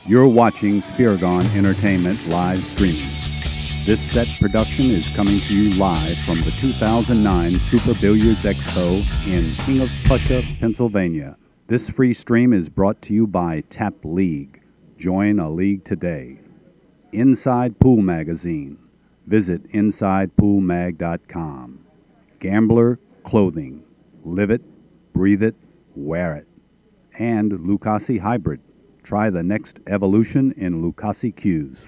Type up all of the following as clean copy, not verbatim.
You're watching Spheragon Entertainment live streaming. This set production is coming to you live from the 2009 Super Billiards Expo in King of Prussia, Pennsylvania. This free stream is brought to you by Tap League. Join a league today. Inside Pool Magazine. Visit InsidePoolMag.com. Gambler Clothing. Live it, breathe it, wear it. And Lucasi Hybrid. Try the next evolution in Lucasi cues.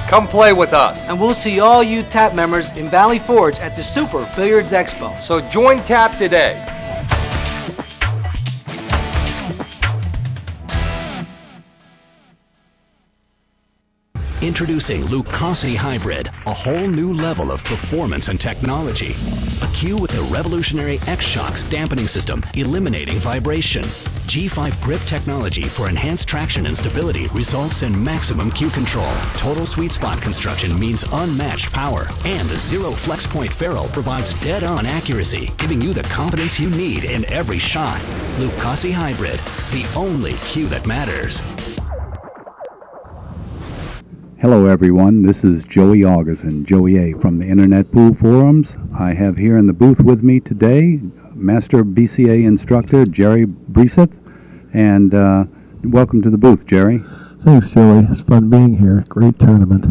Come play with us. And we'll see all you TAP members in Valley Forge at the Super Billiards Expo. So join TAP today. Introducing Lucasi Hybrid, a whole new level of performance and technology. A cue with the revolutionary X-Shocks dampening system, eliminating vibration. G5 grip technology for enhanced traction and stability results in maximum cue control. Total sweet spot construction means unmatched power. And the zero flex point ferrule provides dead-on accuracy, giving you the confidence you need in every shot. Lucasi Hybrid, the only cue that matters. Hello everyone, this is Joey Aguzin, Joey A from the Internet Pool Forums. I have here in the booth with me today Master BCA Instructor Jerry Briesath, and welcome to the booth, Jerry. Thanks, Joey. It's fun being here. Great tournament.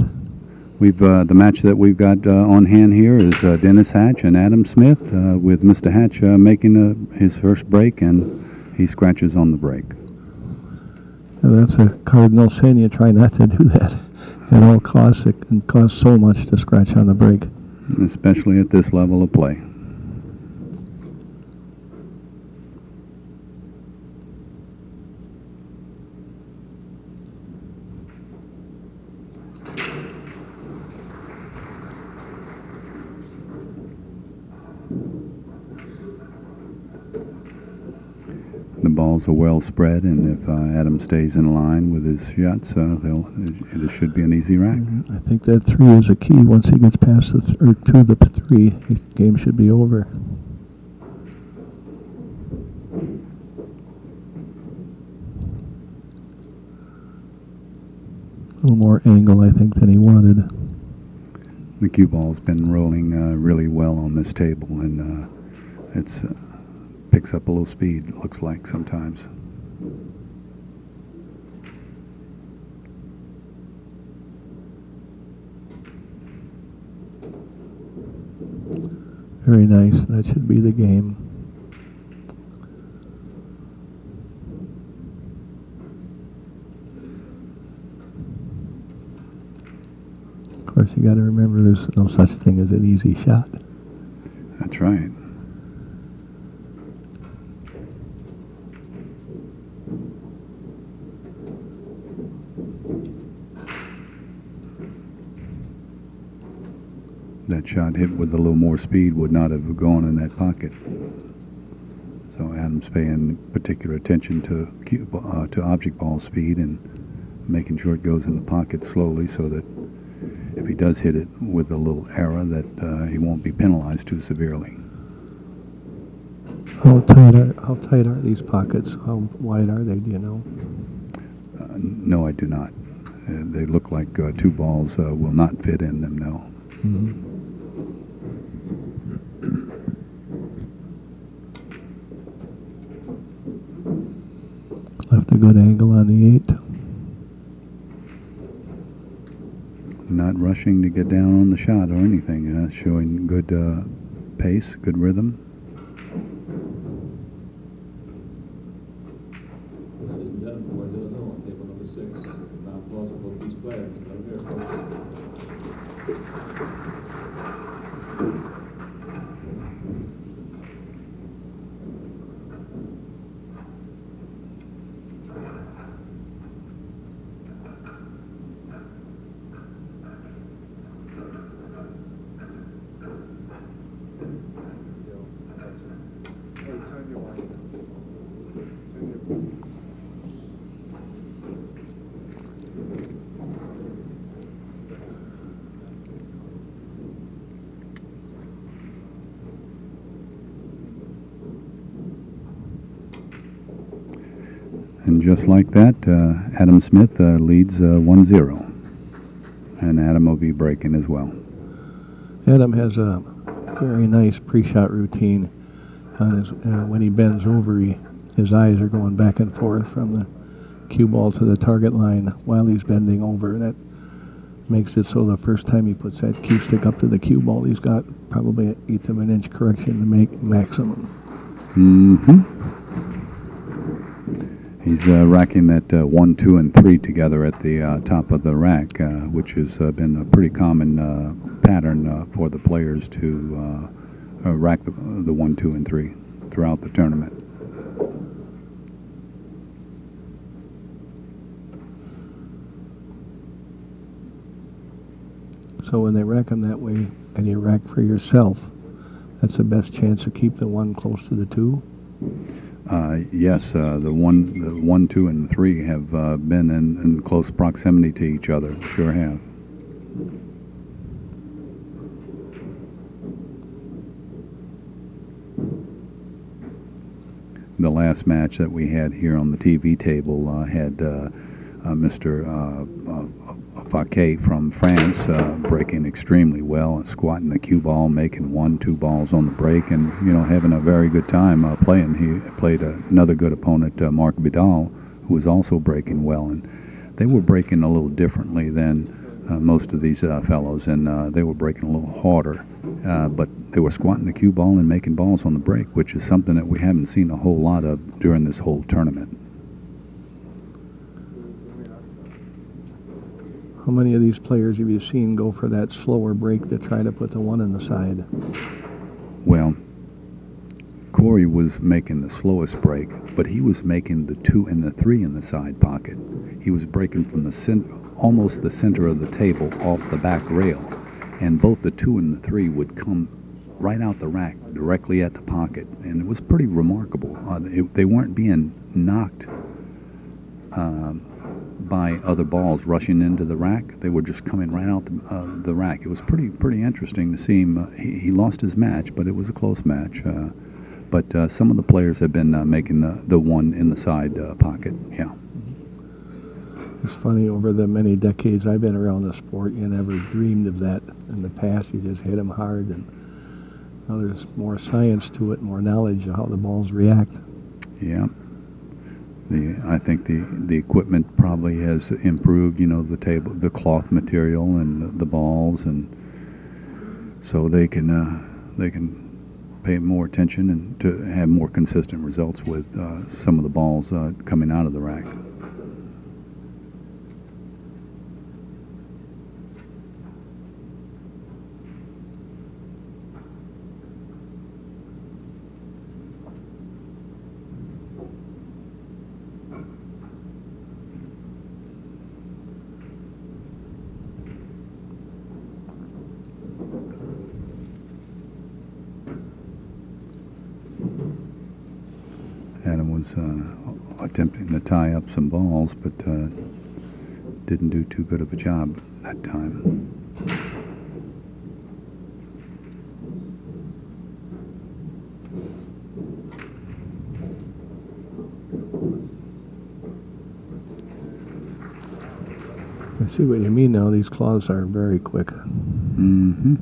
We've the match that we've got on hand here is Dennis Hatch and Adam Smith, with Mr. Hatch making his first break, and he scratches on the break. Yeah, that's a cardinal sin. You try not to do that at all costs. It can cost so much to scratch on the break. Especially at this level of play. The balls are well spread, and if Adam stays in line with his shots, this should be an easy rack. I think that 3 is a key. Once he gets past the to the 3, his game should be over. A little more angle, I think, than he wanted. The cue ball's been rolling really well on this table, and it's picks up a little speed, it looks like sometimes. Very nice. That should be the game. Of course, you got to remember there's no such thing as an easy shot. That's right. That shot hit with a little more speed would not have gone in that pocket. So Adam's paying particular attention to object ball speed and making sure it goes in the pocket slowly, so that if he does hit it with a little error, that he won't be penalized too severely. How tight are these pockets? How wide are they? Do you know? No, I do not. They look like 2 balls will not fit in them. No. Mm-hmm. Left a good angle on the 8. Not rushing to get down on the shot or anything. Showing good pace, good rhythm. Ladies and gentlemen, boys, on table number 6. Round applause for both these players. Let them hear it, folks. Turn your light. And just like that, Adam Smith leads 1-0. And Adam will be breaking as well. Adam has a very nice pre-shot routine. On his, when he bends over, his eyes are going back and forth from the cue ball to the target line while he's bending over. That makes it so the first time he puts that cue stick up to the cue ball, he's got probably an eighth of an inch correction to make maximum. He's racking that 1, 2, and 3 together at the top of the rack, which has been a pretty common pattern for the players to rack the 1, 2, and 3 throughout the tournament. So when they rack them that way, and you rack for yourself, that's the best chance to keep the 1 close to the 2? Yes, the 1, 2, and 3 have been in close proximity to each other. Sure have. The last match that we had here on the TV table had Mr. Faquet from France breaking extremely well, squatting the cue ball, making 1, 2 balls on the break, and having a very good time playing. He played another good opponent, Marc Vidal, who was also breaking well, and they were breaking a little differently than most of these fellows, and they were breaking a little harder, but they were squatting the cue ball and making balls on the break, which is something that we haven't seen a whole lot of during this whole tournament. How many of these players have you seen go for that slower break to try to put the 1 in the side? Well, Corey was making the slowest break, but he was making the 2 and the 3 in the side pocket. He was breaking from the almost the center of the table off the back rail, and both the 2 and the 3 would come right out the rack directly at the pocket, and it was pretty remarkable. They weren't being knocked by other balls rushing into the rack. They were just coming right out the rack. It was pretty interesting to see him. He lost his match, but it was a close match. But some of the players have been making the 1 in the side pocket. Yeah. It's funny, over the many decades I've been around the sport, you never dreamed of that in the past. You just hit them hard, and now there's more science to it, more knowledge of how the balls react. Yeah. I think the equipment probably has improved, the table, the cloth material, and the balls, and so they can pay more attention and to have more consistent results with some of the balls coming out of the rack. Adam was attempting to tie up some balls, but didn't do too good of a job that time. I see what you mean now. These claws are very quick. Mm-hmm.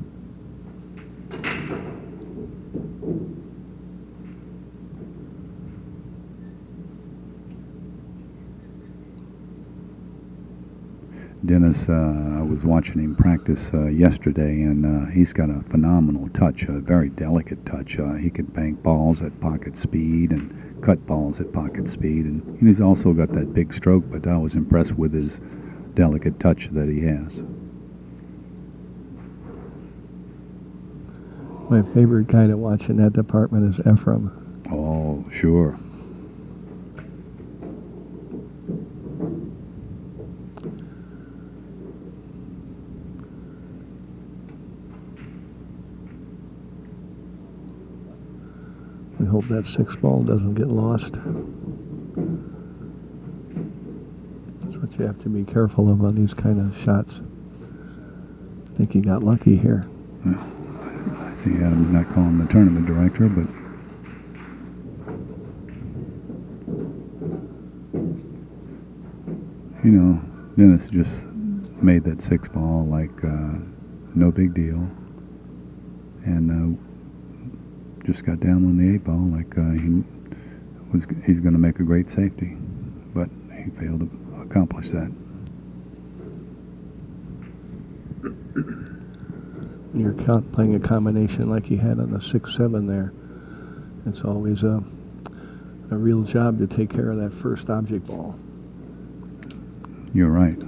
Dennis, I was watching him practice yesterday, and he's got a phenomenal touch, a very delicate touch. He can bank balls at pocket speed and cut balls at pocket speed, and he's also got that big stroke, but I was impressed with his delicate touch that he has. My favorite guy to watch in that department is Ephraim. Oh, sure. We hope that 6 ball doesn't get lost. That's what you have to be careful of on these kind of shots. I think he got lucky here. Well, I see Adam's not calling the tournament director, but You know, Dennis just made that 6 ball like no big deal, and just got down on the 8 ball like he's going to make a great safety, but he failed to accomplish that. You're playing a combination like he had on the 6-7 there. It's always a real job to take care of that first object ball. You're right.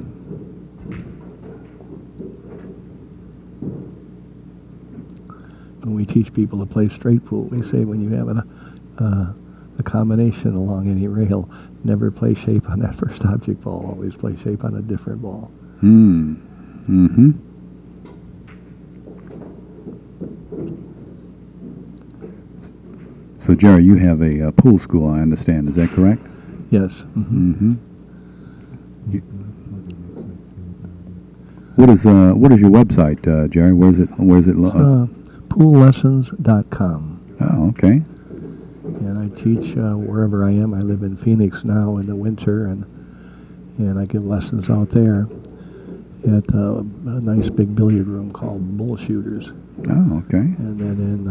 When we teach people to play straight pool, we say when you have a combination along any rail, never play shape on that first object ball. Always play shape on a different ball. Mm-hmm. So, Jerry, you have a pool school, I understand. Is that correct? Yes. Mm-hmm. What is your website, Jerry? Where's it? It's poollessons.com. Oh, okay. And I teach wherever I am. I live in Phoenix now in the winter, and I give lessons out there at a nice big billiard room called Bull Shooters. Oh, okay. And then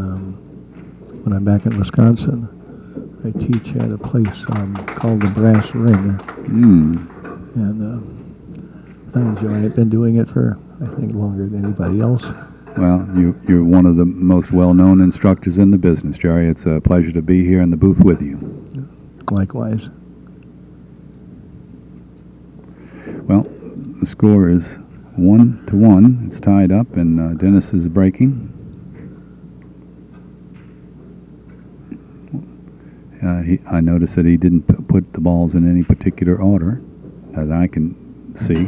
when I'm back in Wisconsin, I teach at a place called the Brass Ring. And I enjoy it. Been doing it for, I think, longer than anybody else. Well, you're one of the most well-known instructors in the business, Jerry. It's a pleasure to be here in the booth with you. Likewise. Well, the score is 1-1. It's tied up, and Dennis is breaking. I noticed that he didn't put the balls in any particular order that I can see.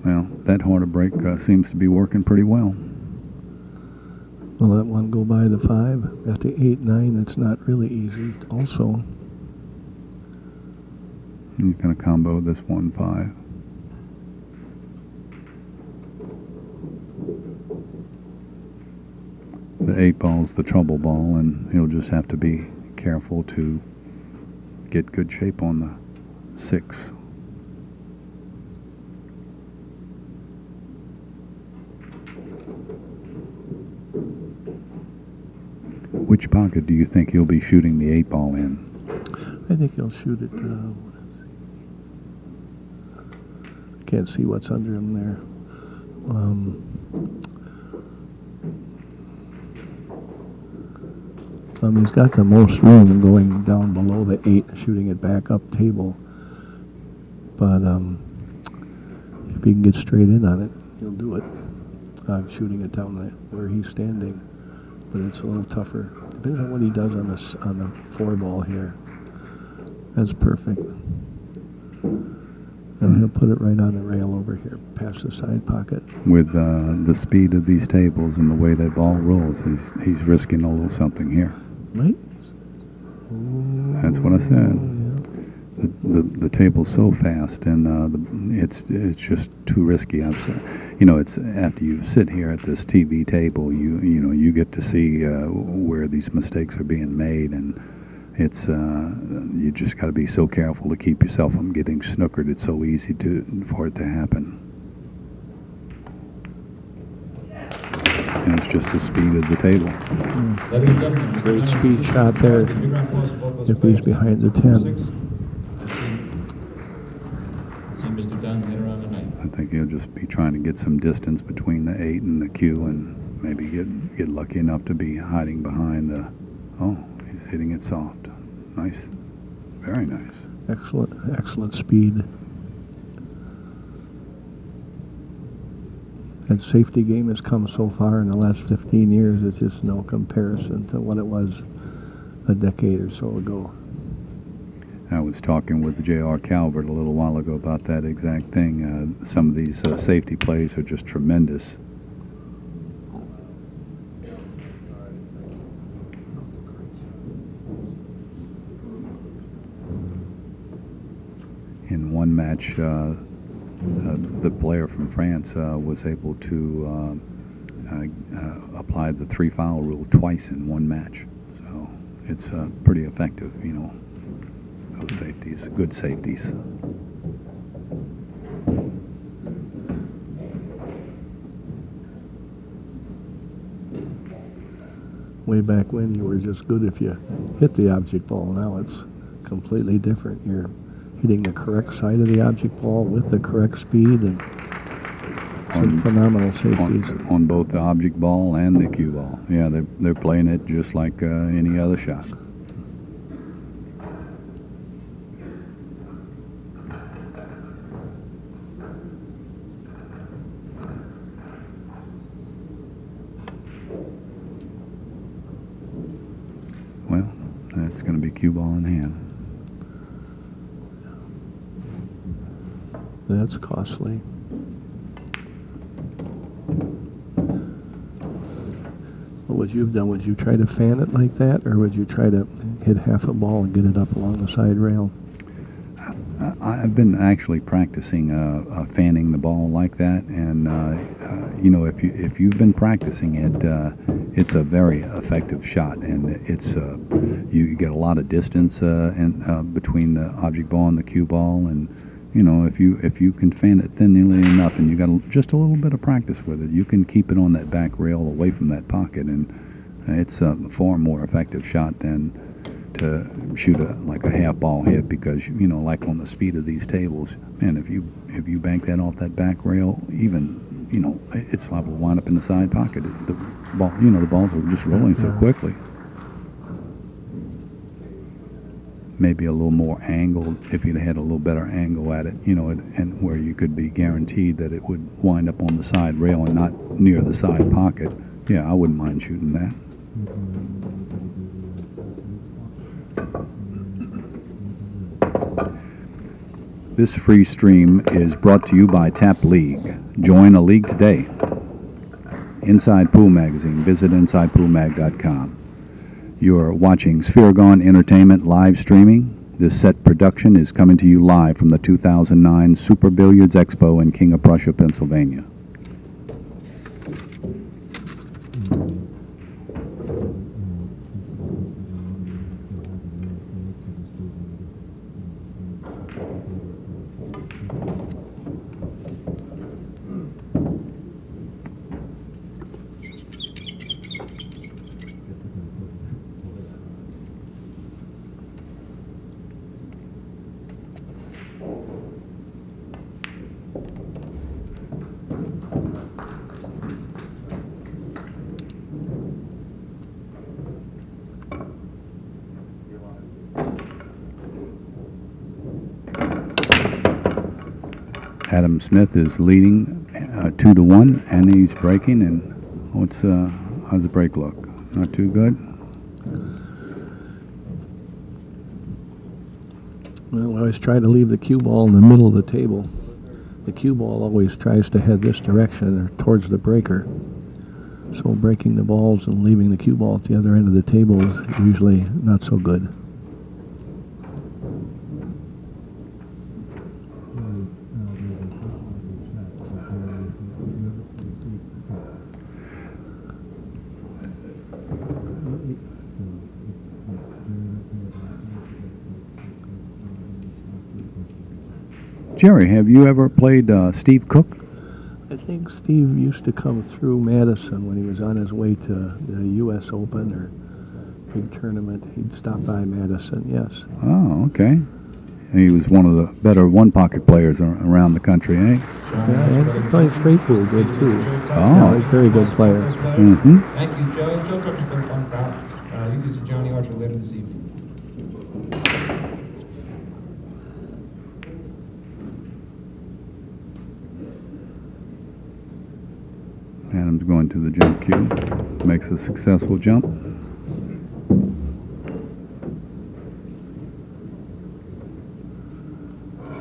Well, that harder break seems to be working pretty well. We'll let one go by the 5. Got the 8-9. That's not really easy. Also, he's going to combo this 1-5. The 8 ball's the trouble ball, and he'll just have to be careful to get good shape on the 6. Which pocket do you think he'll be shooting the 8 ball in? I think he'll shoot it. I can't see what's under him there. He's got the most room going down below the 8, shooting it back up table. But if he can get straight in on it, he'll do it. Shooting it down where he's standing. But it's a little tougher. Depends on what he does on the 4 ball here. That's perfect. And he'll put it right on the rail over here, past the side pocket. With the speed of these tables and the way that ball rolls, he's risking a little something here. Right? That's what I said. The table's so fast, and it's just too risky. It's after you sit here at this TV table, you get to see where these mistakes are being made, and it's you just got to be so careful to keep yourself from getting snookered. It's so easy for it to happen. And it's just the speed of the table. Great speed shot there if he's behind the 10. I think he'll just be trying to get some distance between the 8 and the Q, and maybe get lucky enough to be hiding behind the... Oh, he's hitting it soft. Nice. Very nice. Excellent speed. That safety game has come so far in the last 15 years, it's just no comparison to what it was a decade or so ago. I was talking with J.R. Calvert a little while ago about that exact thing. Some of these safety plays are just tremendous. In one match, the player from France was able to apply the 3-foul rule twice in one match. So it's pretty effective, those safeties, good safeties. Way back when, you were just good if you hit the object ball. Now it's completely different. You're hitting the correct side of the object ball with the correct speed, and some phenomenal safeties. On both the object ball and the cue ball. Yeah, they're playing it just like any other shot. Well, that's going to be cue ball in hand. That's costly. What would you have done? Would you try to fan it like that, or would you try to hit half a ball and get it up along the side rail? I've been actually practicing fanning the ball like that, and you know, if you've been practicing it, it's a very effective shot, and it's you get a lot of distance between the object ball and the cue ball, and you know, if you can fan it thinly enough, and you got just a little bit of practice with it, you can keep it on that back rail away from that pocket, and it's a far more effective shot than to shoot like a half ball hit, because you know, like on the speed of these tables, man, if you bank that off that back rail, even, you know, it's liable to wind up in the side pocket. The ball, you know, the balls are just rolling so quickly. Maybe a little more angled, if you'd had a little better angle at it, you know, and where you could be guaranteed that it would wind up on the side rail and not near the side pocket. Yeah, I wouldn't mind shooting that. This free stream is brought to you by Tap League. Join a league today. Inside Pool Magazine. Visit InsidePoolMag.com. You're watching Spheragon Entertainment live streaming. This set production is coming to you live from the 2009 Super Billiards Expo in King of Prussia, Pennsylvania. Adam Smith is leading 2-1, and he's breaking. And how's the break look? Not too good. Well, I always try to leave the cue ball in the middle of the table. The cue ball always tries to head this direction or towards the breaker. So breaking the balls and leaving the cue ball at the other end of the table is usually not so good. Jerry, have you ever played Steve Cook? I think Steve used to come through Madison when he was on his way to the U.S. Open or big tournament. He'd stop by Madison, yes. Oh, okay. He was one of the better one-pocket players around the country, eh? Yeah, and playing straight pool good, too. Oh. Yeah, he's a very good player. Mm-hmm. Thank you, Joe. Joe Cook's been on proud. You can see Johnny Archer later this evening. Adam's going to the jump cue. Makes a successful jump.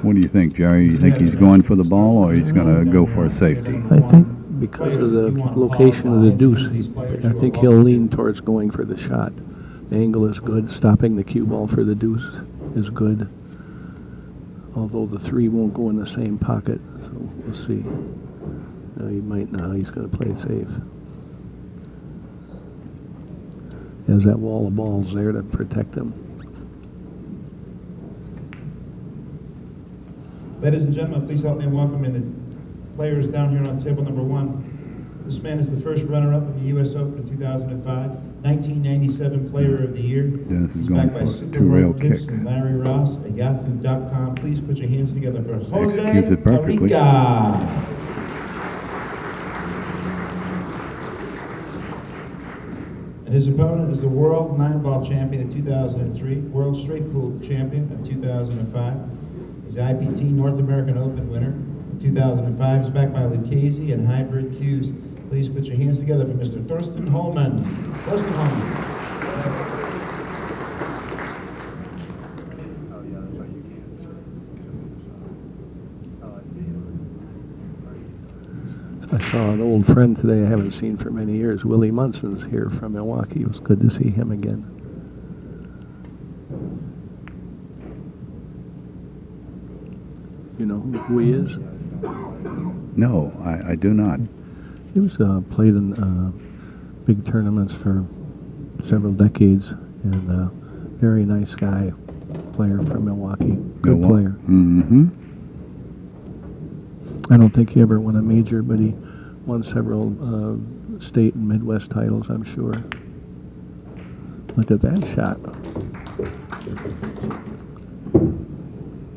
What do you think, Jerry? You think he's going for the ball, or he's going to go for a safety? I think because of the location of the deuce, I think he'll lean towards going for the shot. The angle is good. Stopping the cue ball for the deuce is good. Although the three won't go in the same pocket, so we'll see. He might now. He's going to play it safe. He has that wall of balls there to protect him. Ladies and gentlemen, please help me in welcoming the players down here on table number 1. This man is the first runner-up in the U.S. Open in 2005, 1997 Player of the Year. Dennis is He's going backed by for a Super two-rail Billiards kick. and Larry Ross at Yahoo.com. Please put your hands together for Jose Executes it perfectly. Carica. And his opponent is the World 9-Ball Champion in 2003, World Straight Pool Champion in 2005. He's the IPT North American Open winner in 2005. He's backed by Lucchese and Hybrid Qs. Please put your hands together for Mr. Thorsten Holman. Thorsten Holman. I saw an old friend today I haven't seen for many years. Willie Munson's here from Milwaukee. It was good to see him again. You know who he is? No, I do not. He was played in big tournaments for several decades, and very nice guy, player from Milwaukee. Good player. Mm-hmm. I don't think he ever won a major, but he won several state and Midwest titles, I'm sure. Look at that shot.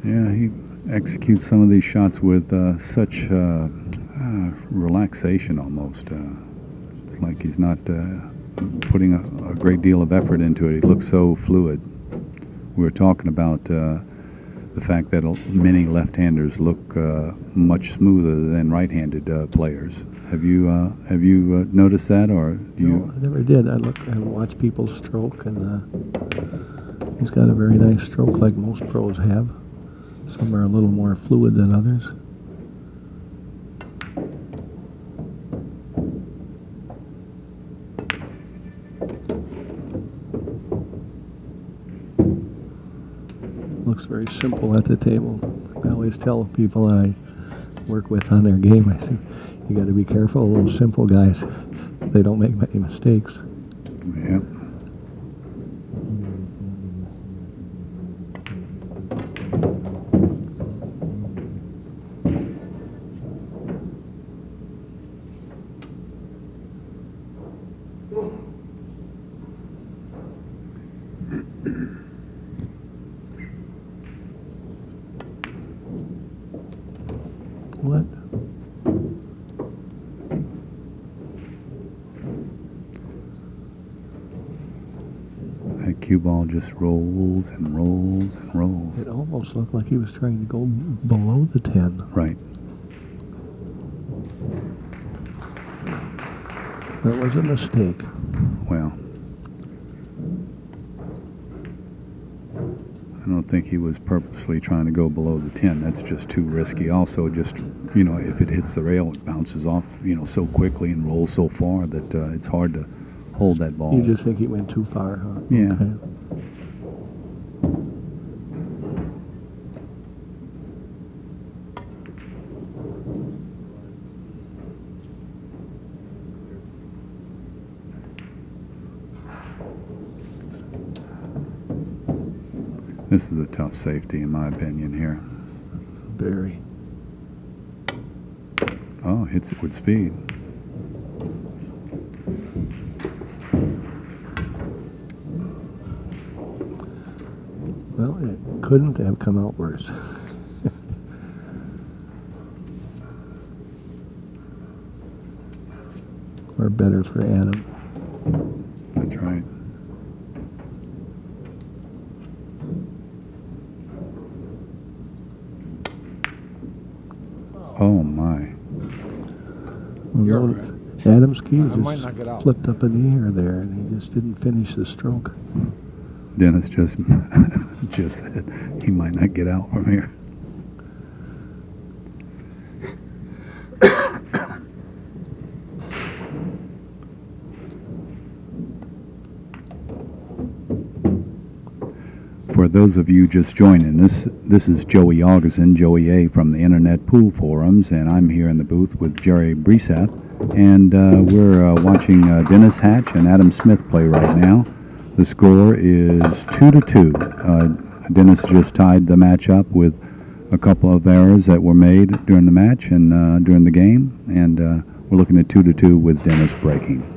Yeah, he executes some of these shots with such relaxation almost. It's like he's not putting a great deal of effort into it. He looks so fluid. We were talking about the fact that many left-handers look much smoother than right-handed players. Have you noticed that, or you? No, I never did. I watch people stroke, and he's got a very nice stroke, like most pros have. Some are a little more fluid than others. Looks very simple at the table. I always tell people that I work with on their game, I say, you got to be careful of those simple guys. They don't make many mistakes. Yeah. What? That cue ball just rolls and rolls and rolls. It almost looked like he was trying to go below the 10. Right. That was a mistake. Well, I don't think he was purposely trying to go below the 10. That's just too risky. Also, just, you know, if it hits the rail, it bounces off, you know, so quickly and rolls so far that it's hard to hold that ball. You just think he went too far, huh? Yeah. Okay. This is a tough safety, in my opinion, here. Very. Oh, hits it with speed. Well, it couldn't have come out worse. Or better for Adam. That's right. Oh my. Well, notice Adam's key just flipped up in the air there, and he just didn't finish the stroke. Dennis just just said he might not get out from here. For those of you just joining us, this is Joey Aguzin, Joey A. from the Internet Pool Forums, and I'm here in the booth with Jerry Briesath, and we're watching Dennis Hatch and Adam Smith play right now. The score is 2-2. Dennis just tied the match up with a couple of errors that were made during the match and during the game, and we're looking at 2-2 with Dennis breaking.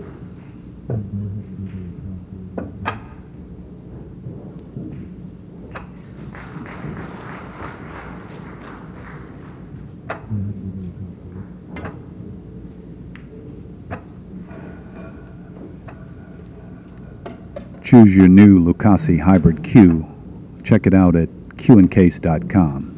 Choose your new Lucasi Hybrid Q. Check it out at qandcase.com.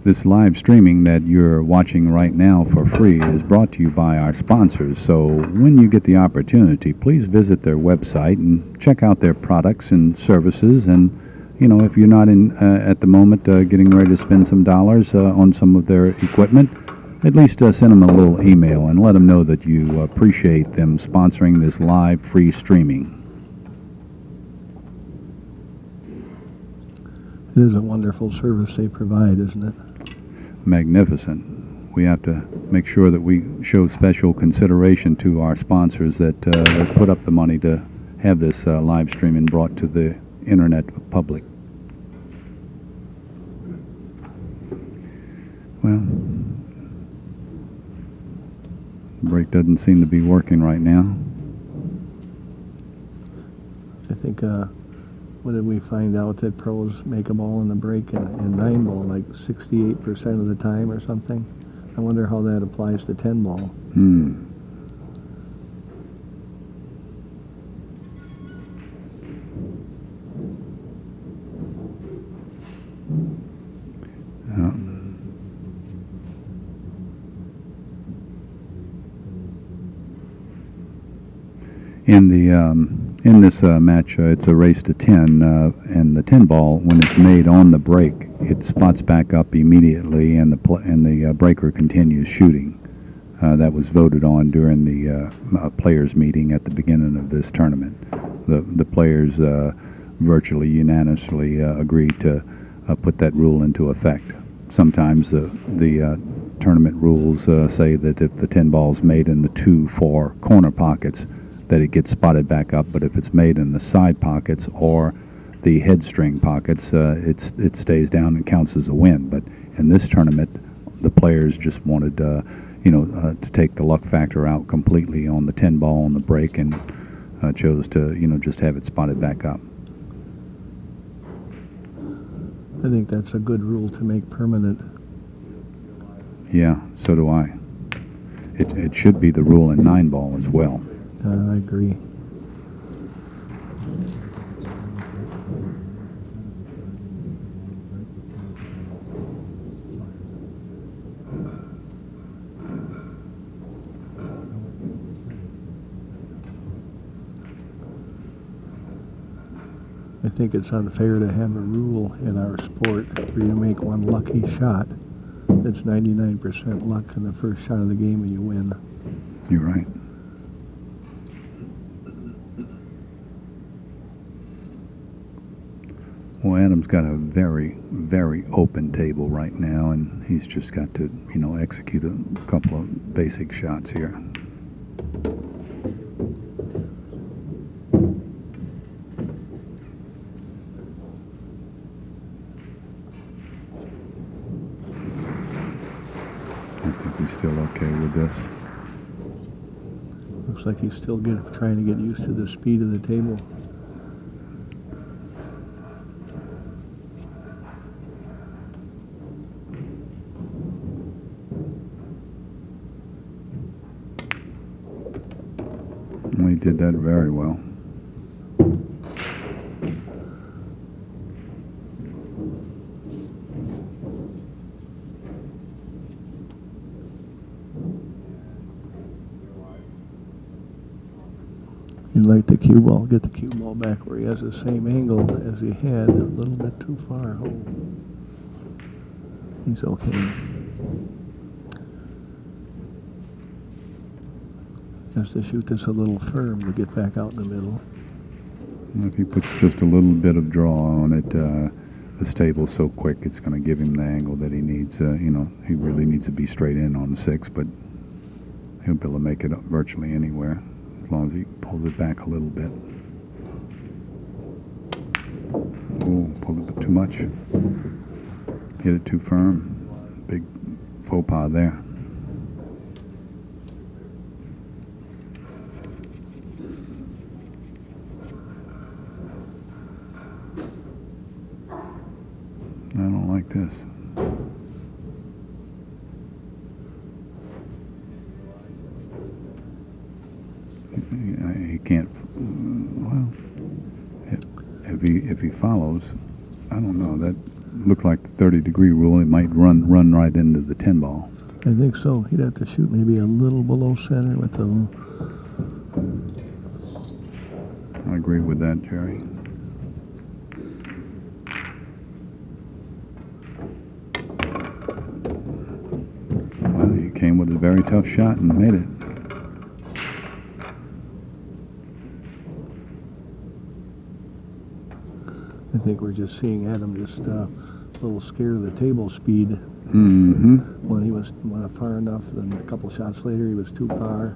This live streaming that you're watching right now for free is brought to you by our sponsors, so when you get the opportunity, please visit their website and check out their products and services. And, you know, if you're not in at the moment getting ready to spend some dollars on some of their equipment, at least send them a little email and let them know that you appreciate them sponsoring this live free streaming. It is a wonderful service they provide, isn't it? Magnificent. We have to make sure that we show special consideration to our sponsors that put up the money to have this live streaming brought to the internet public. Well, the break doesn't seem to be working right now. I think, what did we find out, that pros make a ball in the break in 9-ball like 68% of the time or something? I wonder how that applies to 10-ball. In this match, it's a race to 10, and the 10-ball, when it's made on the break, it spots back up immediately, and the breaker continues shooting. That was voted on during the players' meeting at the beginning of this tournament. The players virtually unanimously agreed to put that rule into effect. Sometimes the tournament rules say that if the 10 ball's made in the 2-4 corner pockets, that it gets spotted back up, but if it's made in the side pockets or the head string pockets, it stays down and counts as a win. But in this tournament, the players just wanted, to take the luck factor out completely on the 10 ball on the break, and chose to, just have it spotted back up. I think that's a good rule to make permanent. Yeah, so do I. It should be the rule in 9-ball as well. I agree. I think it's unfair to have a rule in our sport where you make one lucky shot that's 99% luck in the first shot of the game and you win. You're right. Well, Adam's got a very, very open table right now, and he's just got to, execute a couple of basic shots here. I think he's still okay with this. Looks like he's still trying to get used to the speed of the table. He did that very well. He'd like the cue ball, get the cue ball back where he has the same angle as he had, a little bit too far. Oh, he's okay. Has to shoot this a little firm to get back out in the middle. If he puts just a little bit of draw on it, this table's so quick it's going to give him the angle that he needs. You know, he really needs to be straight in on the 6, but he'll be able to make it up virtually anywhere as long as he pulls it back a little bit. Oh, pulled it too much. Hit it too firm. Big faux pas there. I don't like this. He can't. Well, if he follows, I don't know. That looked like the 30-degree rule. It might run right into the 10 ball. I think so. He'd have to shoot maybe a little below center with the. I agree with that, Jerry. Well, he came with a very tough shot and made it. I think we're just seeing Adam just a little scared of the table speed. Mm-hmm. When he was far enough, then a couple shots later he was too far.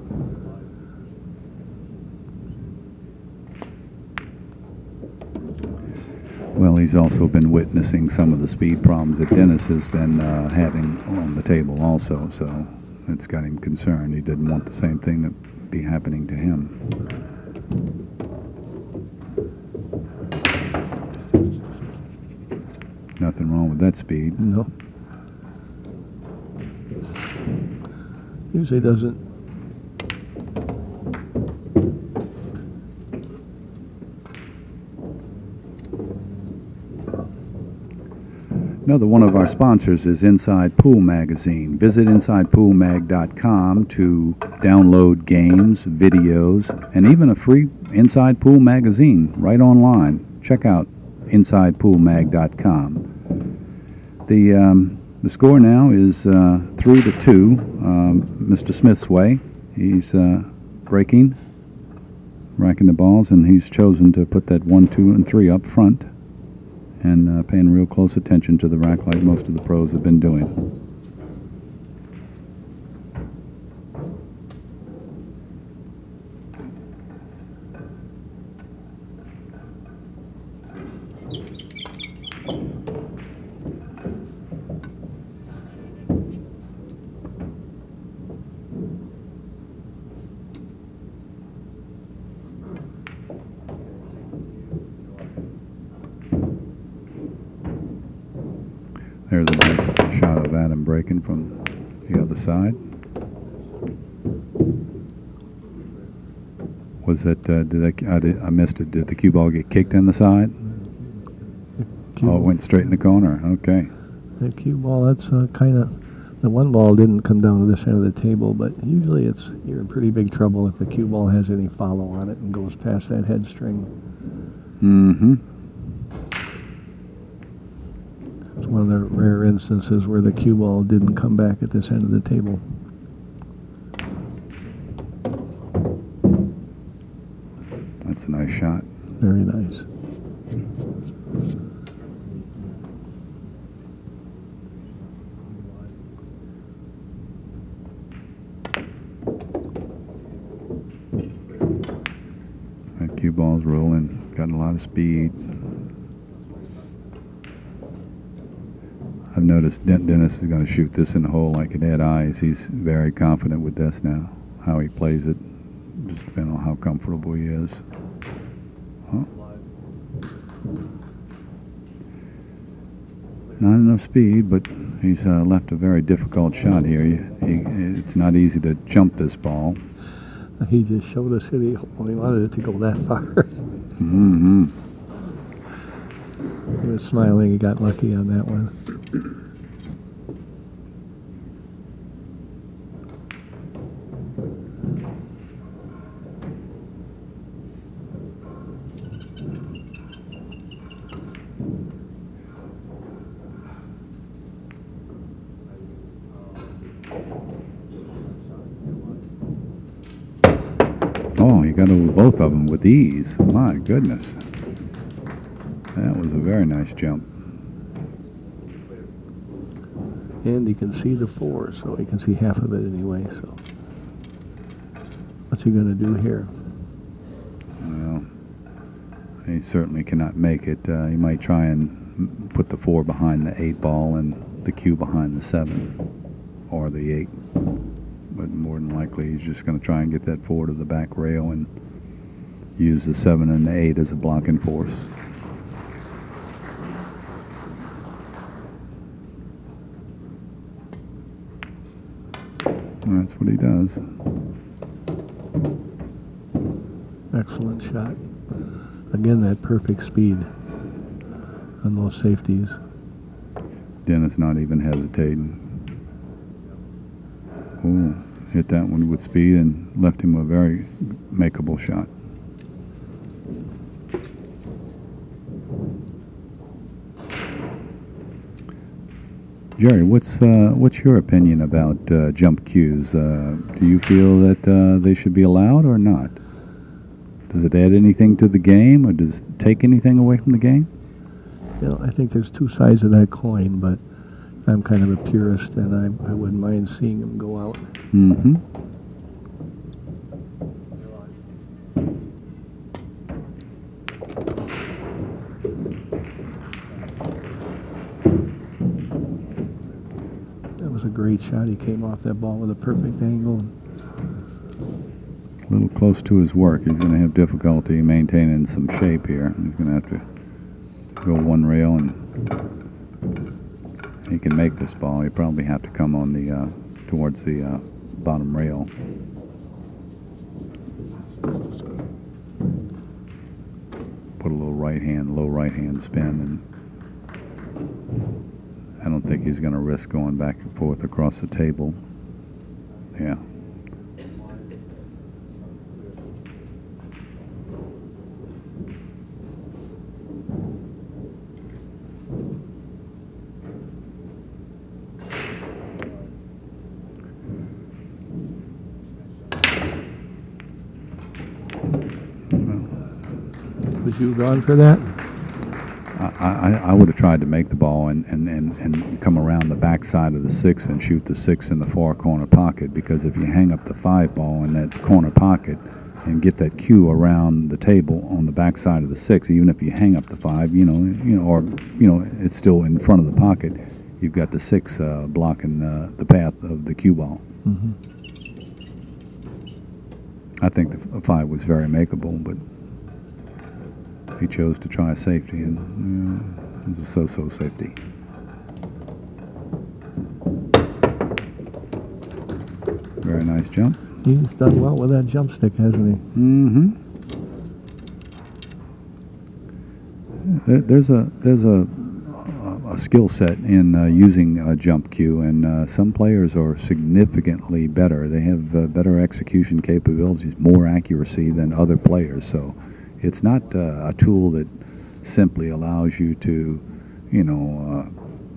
Well, he's also been witnessing some of the speed problems that Dennis has been having on the table also, so it's got him concerned. He didn't want the same thing to be happening to him. Nothing wrong with that speed. No. Usually doesn't. Another one of our sponsors is Inside Pool Magazine. Visit InsidePoolMag.com to download games, videos, and even a free Inside Pool Magazine right online. Check out InsidePoolMag.com. The score now is 3-2. Mr. Smith's way. He's breaking, racking the balls, and he's chosen to put that 1, 2, and 3 up front. And paying real close attention to the rack like most of the pros have been doing. There's a nice shot of Adam breaking from the other side. Was that, I missed it. Did the cue ball get kicked in the side? Oh, it went straight in the corner. Okay. The cue ball, that's kind of, the one ball didn't come down to this end of the table, but usually you're in pretty big trouble if the cue ball has any follow on it and goes past that head string. Mm-hmm. It's one of the rare instances where the cue ball didn't come back at this end of the table. That's a nice shot. Very nice. That cue ball's rolling, got a lot of speed. I've noticed Dennis is going to shoot this in the hole like it had eyes. He's very confident with this now. How he plays it, just depending on how comfortable he is. Huh? Not enough speed, but he's left a very difficult shot here. It's not easy to jump this ball. He just showed us that he only wanted it to go that far. Mm-hmm. He was smiling. He got lucky on that one. he got over both of them with ease. My goodness. That was a very nice jump. And he can see the 4, so he can see half of it anyway. So, what's he going to do here? Well, he certainly cannot make it. He might try and put the 4 behind the 8 ball and the cue behind the 7 or the 8. But more than likely, he's just going to try and get that 4 to the back rail and use the 7 and the 8 as a blocking force. And that's what he does. Excellent shot. Again, that perfect speed on those safeties. Dennis not even hesitating. Oh, hit that one with speed and left him a very makeable shot. Jerry, what's your opinion about jump cues? Do you feel that they should be allowed or not? Does it add anything to the game, or does it take anything away from the game? You know, I think there's two sides of that coin, but I'm kind of a purist, and I wouldn't mind seeing them go out. Mm-hmm. That was a great shot. He came off that ball with a perfect angle. A little close to his work. He's going to have difficulty maintaining some shape here. He's going to have to go one rail, and he can make this ball. He'll probably have to come on the towards the bottom rail. Put a little low right hand spin, and I don't think he's going to risk going back and forth across the table. Yeah. Was you gone for that? I would have tried to make the ball and come around the back side of the 6 and shoot the 6 in the far corner pocket, because if you hang up the 5 ball in that corner pocket and get that cue around the table on the back side of the 6, even if you hang up the 5, or it's still in front of the pocket, you've got the 6 blocking the path of the cue ball. Mm-hmm. I think the 5 was very makeable, but he chose to try a safety, and it was a so-so safety. Very nice jump. He's done well with that jump stick, hasn't he? Mm-hmm. There's a skill set in using a jump cue, and some players are significantly better. They have better execution capabilities, more accuracy than other players. So it's not a tool that simply allows you to,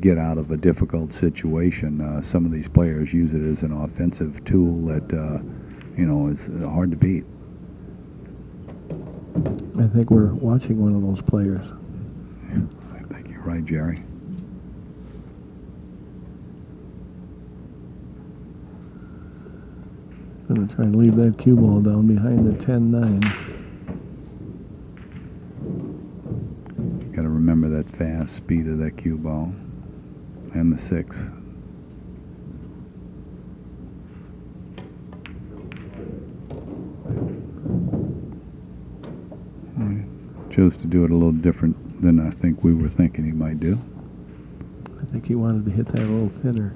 get out of a difficult situation. Some of these players use it as an offensive tool that, is hard to beat. I think we're watching one of those players. I think you're right, Jerry. Going to try and leave that cue ball down behind the 10-9. Got to remember that fast speed of that cue ball and the 6. He chose to do it a little different than I think we were thinking he might do. I think he wanted to hit that a little thinner.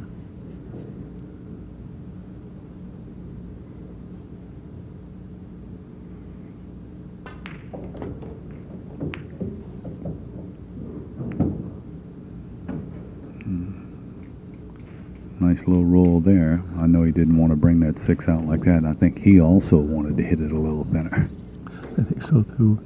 Nice little roll there. I know he didn't want to bring that 6 out like that. I think he also wanted to hit it a little thinner. I think so too.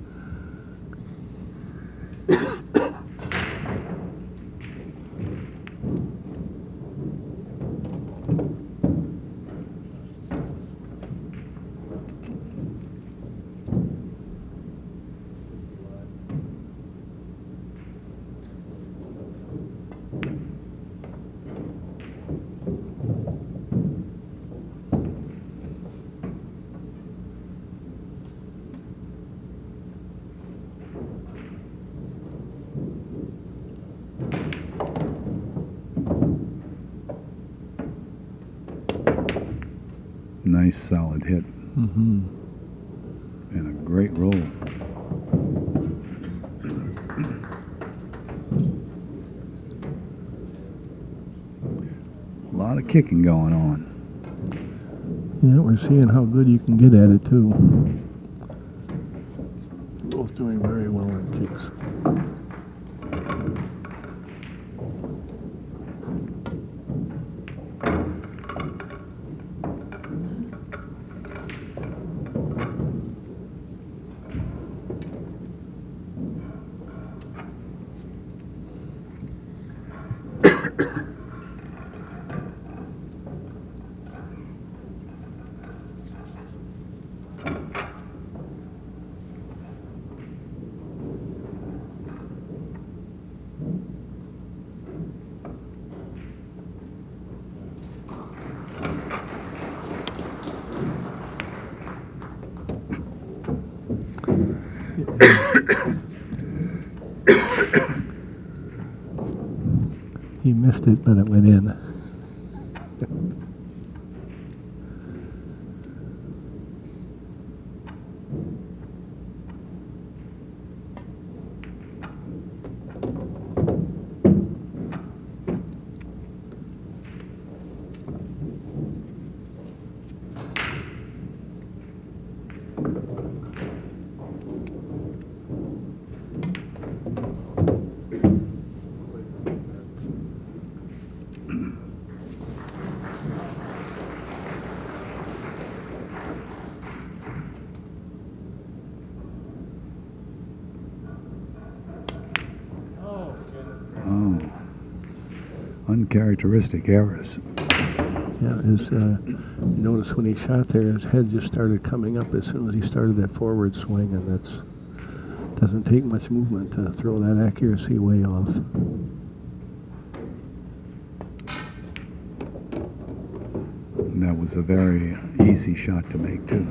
Nice solid hit. Mm-hmm. And a great roll. A lot of kicking going on. Yeah, we're seeing how good you can get at it too. Both doing very well in kicks. He missed it, but it went in. Oh, uncharacteristic errors. Yeah, notice when he shot there, his head just started coming up as soon as he started that forward swing, and that's doesn't take much movement to throw that accuracy way off. And that was a very easy shot to make too.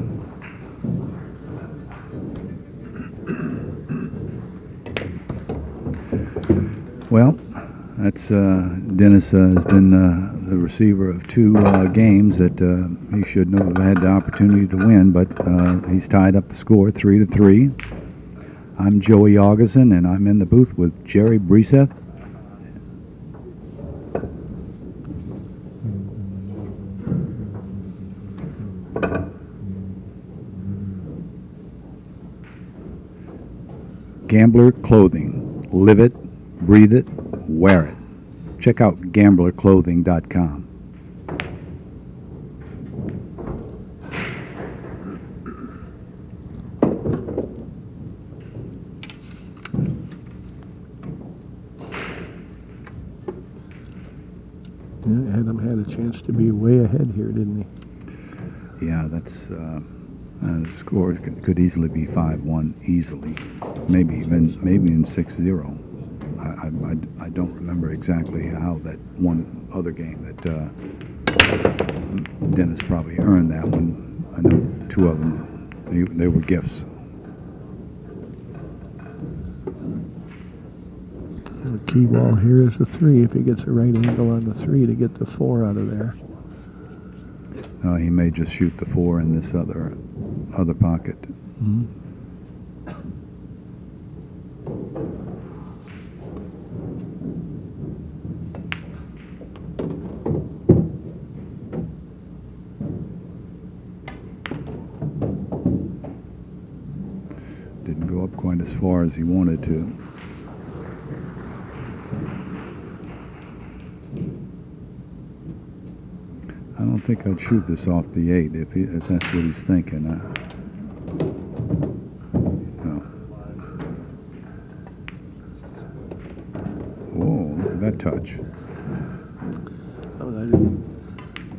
Well, that's Dennis has been the receiver of two games that he shouldn't have had the opportunity to win, but he's tied up the score 3-3. I'm Joey Aguzin, and I'm in the booth with Jerry Briesath. Gambler Clothing. Live it, breathe it, wear it. Check out gamblerclothing.com. Yeah, Adam had a chance to be way ahead here, didn't he? Yeah, that's the score could easily be 5-1, easily, maybe even 6-0. I don't remember exactly how that one other game that Dennis probably earned that one. I know two of them, they were gifts. The key ball here is a 3. If he gets the right angle on the 3 to get the 4 out of there. He may just shoot the 4 in this other pocket. Mm-hmm. Didn't go up quite as far as he wanted to. I don't think I'd shoot this off the 8 if that's what he's thinking. No. Whoa, look at that touch.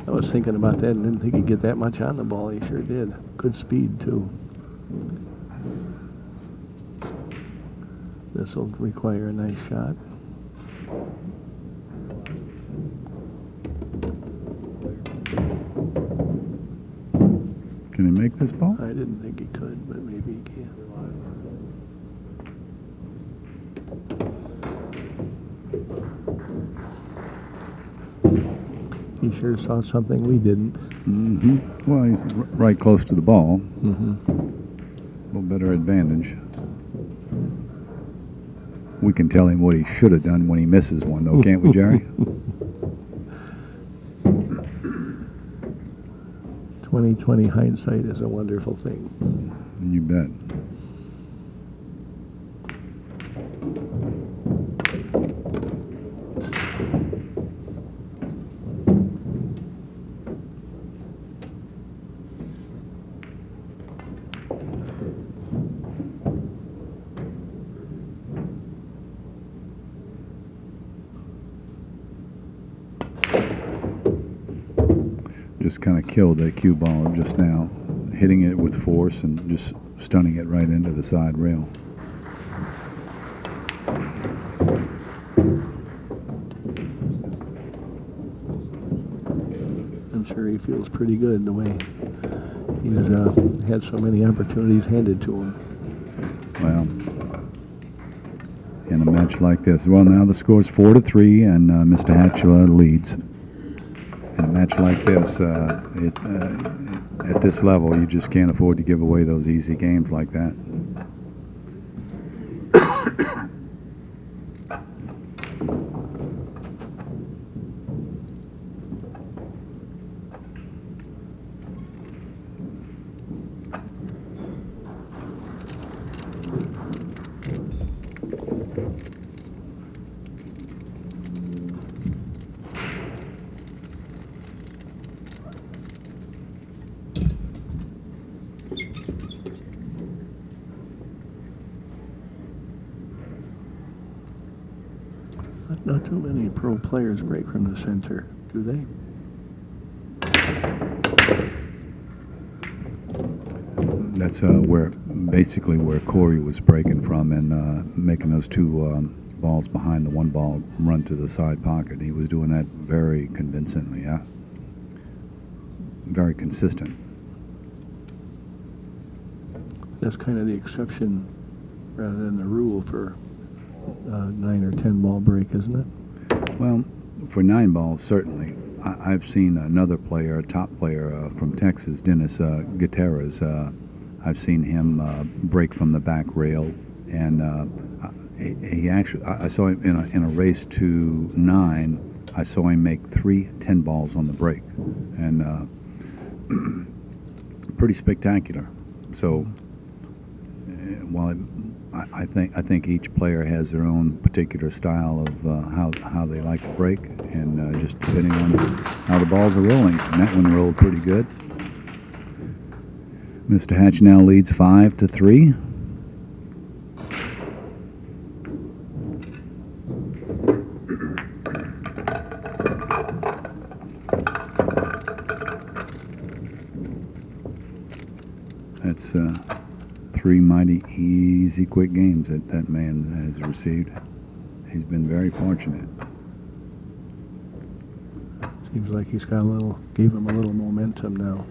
I was thinking about that and didn't think he'd get that much on the ball. He sure did. Good speed, too. This will require a nice shot. Can he make this ball? I didn't think he could, but maybe he can. He sure saw something we didn't. Well, he's right close to the ball. A little better advantage. We can tell him what he should have done when he misses one, though, can't we, Jerry? 20/20 hindsight is a wonderful thing. You bet. Just kind of killed that cue ball just now, hitting it with force and just stunning it right into the side rail. I'm sure he feels pretty good the way he's had so many opportunities handed to him. Well, in a match like this, well, now the score's 4-3, and Mr. Hatchula leads. In a match like this, at this level, you just can't afford to give away those easy games like that. Not too many pro players break from the center, do they? That's basically where Corey was breaking from and making those two balls behind the one ball run to the side pocket. He was doing that very convincingly, yeah. Very consistent. That's kind of the exception rather than the rule for 9 or 10 ball break, isn't it? Well, for 9 ball, certainly. I've seen another player, a top player from Texas, Dennis Gutierrez. I've seen him break from the back rail, and he actually, I saw him in a race to 9. I saw him make 3 10 balls on the break, and pretty spectacular. So, while I think each player has their own particular style of how they like to break, and just depending on how the balls are rolling. And that one rolled pretty good. Mr. Hatch now leads 5-3. That's 3 mighty easy, quick games that man has received. He's been very fortunate. Seems like he's got gave him a little momentum now.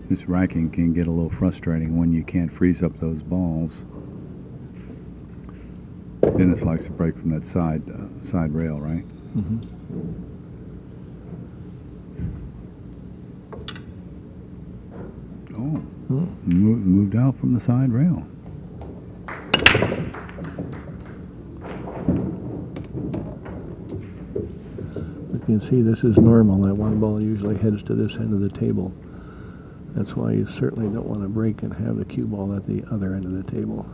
This racking can get a little frustrating when you can't freeze up those balls. Dennis likes to break from that side rail, right? Mm-hmm. Oh, moved out from the side rail. You can see this is normal. That one ball usually heads to this end of the table. That's why you certainly don't want to break and have the cue ball at the other end of the table.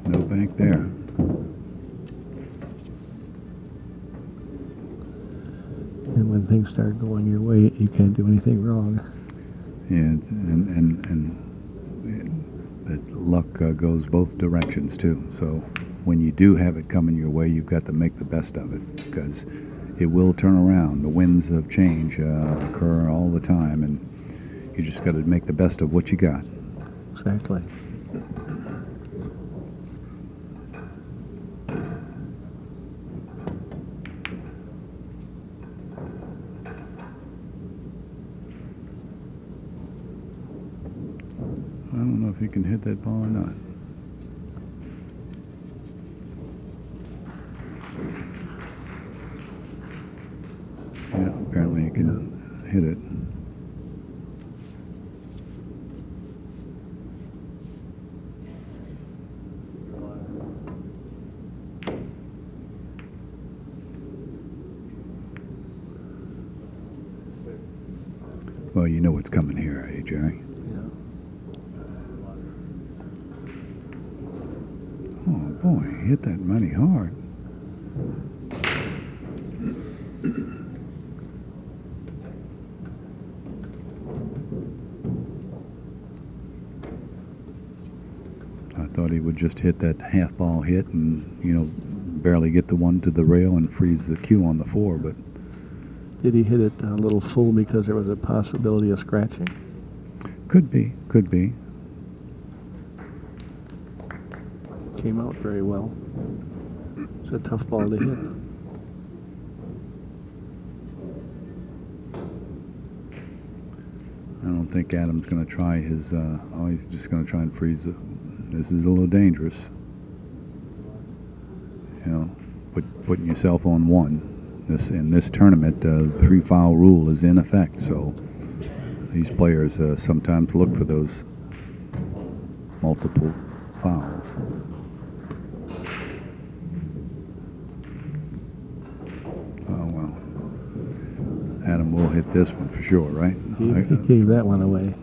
No bank there. And with when things start going your way, you can't do anything wrong. Yeah, and that luck goes both directions too. So when you do have it coming your way, you've got to make the best of it, because it will turn around. The winds of change occur all the time, and you just got to make the best of what you got. Exactly. I don't know if you can hit that ball or not. Yeah, apparently you can hit it. Well, you know what's coming here, eh, Jerry? Oh boy, he hit that mighty hard. I thought he would just hit that half ball hit and, you know, barely get the one to the rail and freeze the cue on the 4, but... Did he hit it a little full because there was a possibility of scratching? Could be, could be. Came out very well. It's a tough ball to hit. I don't think Adam's going to try his, oh, he's just going to try and freeze it. This is a little dangerous. You know, putting yourself on 1. In this tournament, the 3-foul rule is in effect, so these players sometimes look for those multiple fouls. Oh, well. Adam will hit this one for sure, right? He gave that one away.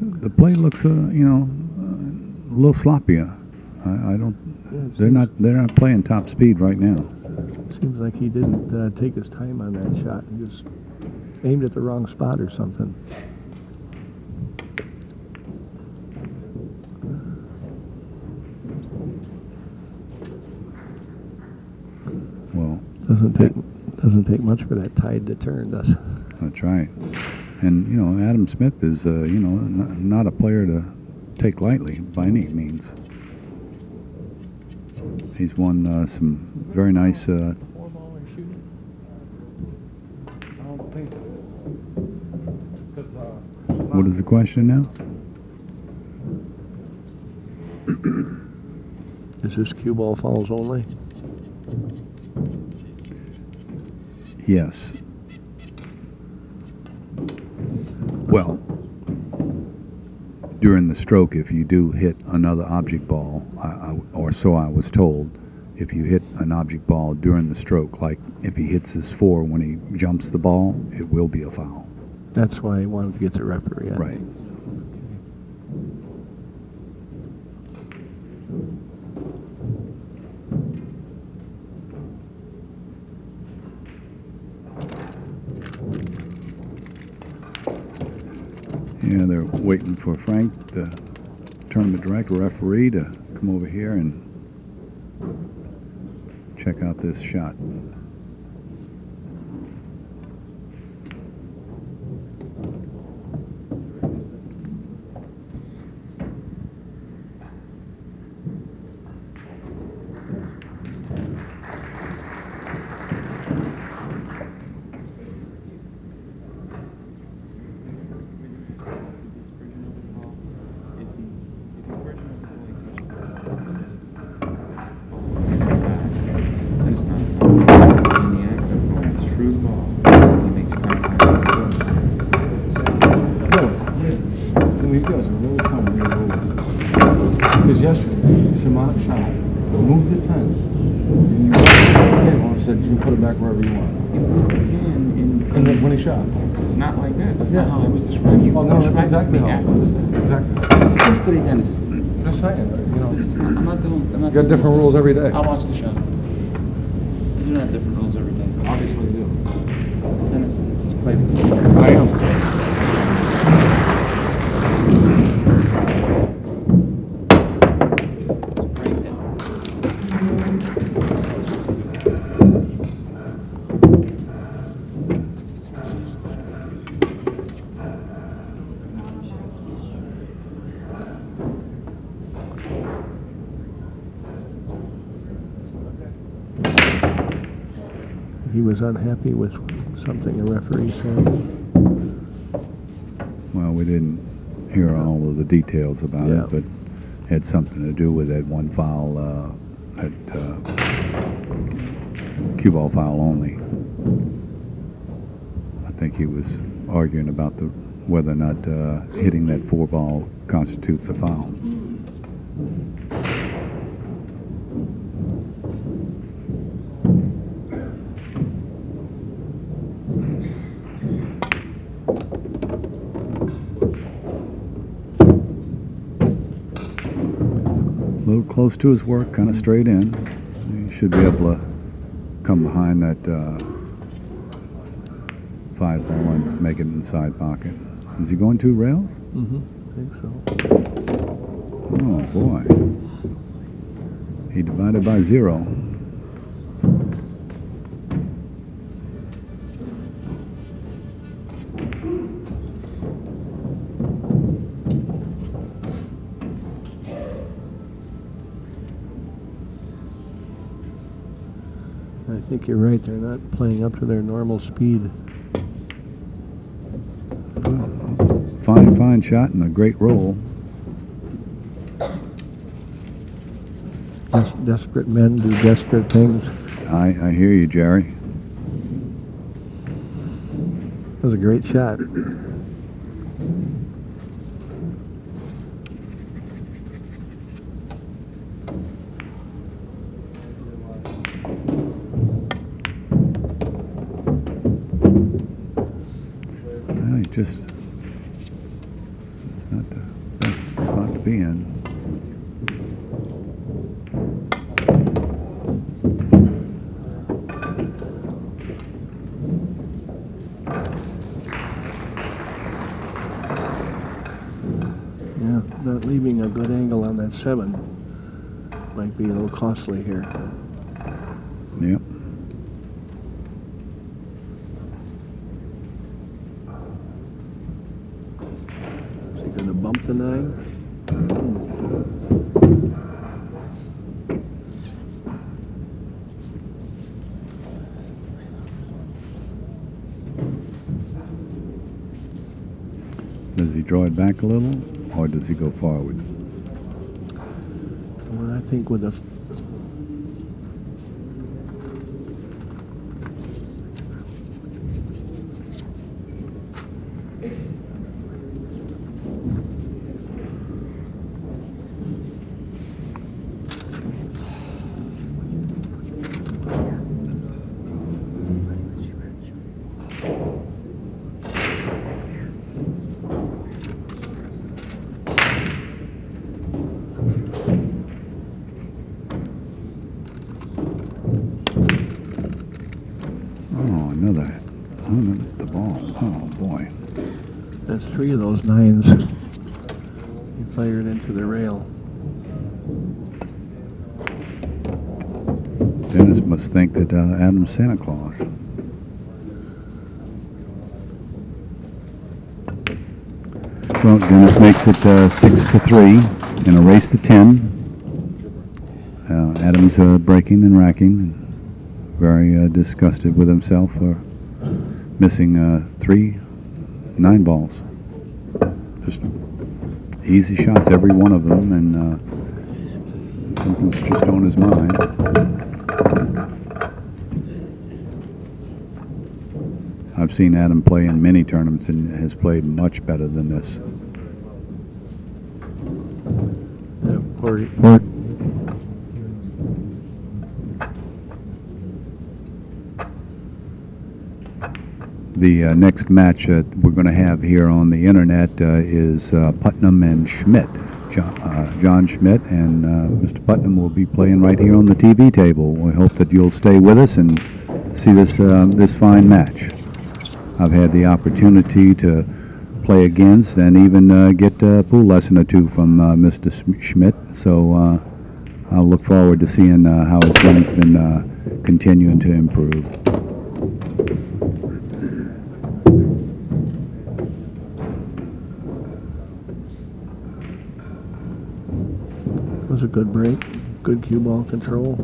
The play looks, you know, a little sloppier. I don't. They're not playing top speed right now. Seems like he didn't take his time on that shot and just aimed at the wrong spot or something. Well, doesn't take much for that tide to turn, does it? That's right. And you know, Adam Smith is you know, not a player to take lightly by any means. He's won some very nice. What is the question now? Is this cue ball fouls only? Yes. Well, during the stroke, if you do hit another object ball, or so I was told, if you hit an object ball during the stroke, like if he hits his 4 when he jumps the ball, it will be a foul. That's why he wanted to get the referee. Right. Yeah, they're waiting for Frank, the tournament director, referee, to come over here and check out this shot. Not like that. That's not how I was describing you. Oh, no, that's exactly how it was. Exactly. It's yesterday, Dennis. Just saying, you know. This is not, I'm not doing. I'm not You got doing different this. rules every day. I'll watch the show. You do have different rules every day. Obviously you do. Dennis, just play the game. I am. He was unhappy with something a referee said. Well, we didn't hear all of the details about Yeah. it, but had something to do with that one foul, that cue ball foul only. I think he was arguing about whether or not hitting that 4-ball constitutes a foul. A little close to his work, kind of straight in. He should be able to come behind that 5-ball and make it in the side pocket. Is he going 2 rails? Mm-hmm. I think so. Oh, boy. He divided by 0. I think you're right. They're not playing up to their normal speed. Fine, fine shot and a great roll. Desperate men do desperate things. I hear you, Jerry. That was a great shot. Just, it's not the best spot to be in. Yeah, not leaving a good angle on that 7 might be a little costly here. Yep. Going to bump the 9. Does he draw it back a little, or does he go forward? Well, I think with a the ball. Oh, boy. That's 3 of those 9s. He fired into the rail. Dennis must think that Adam's Santa Claus. Well, Dennis makes it 6-3 in a race to 10. Adam's breaking and racking, very disgusted with himself for missing 3 9-balls. Just easy shots, every one of them, and something's just on his mind. I've seen Adam play in many tournaments and has played much better than this. Yeah, poor. The next match we're going to have here on the internet is Putnam and Schmidt. John Schmidt and Mr. Putnam will be playing right here on the TV table. We hope that you'll stay with us and see this fine match. I've had the opportunity to play against and even get a pool lesson or two from Mr. Schmidt, so I'll look forward to seeing how his game's been continuing to improve. It was a good break, good cue ball control.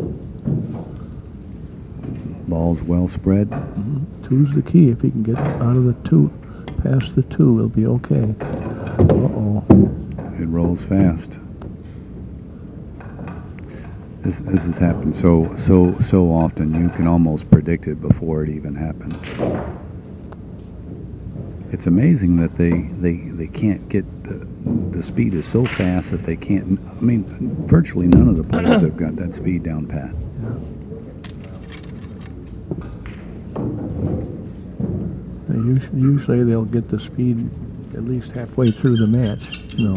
Ball's well spread. Two's the key. If he can get out of the two, past the two, he'll be okay. Uh-oh. It rolls fast. This has happened so often. You can almost predict it before it even happens. It's amazing that they can't get the speed is so fast that they can't. I mean, virtually none of the players have got that speed down pat. Usually they'll get the speed at least halfway through the match, you know.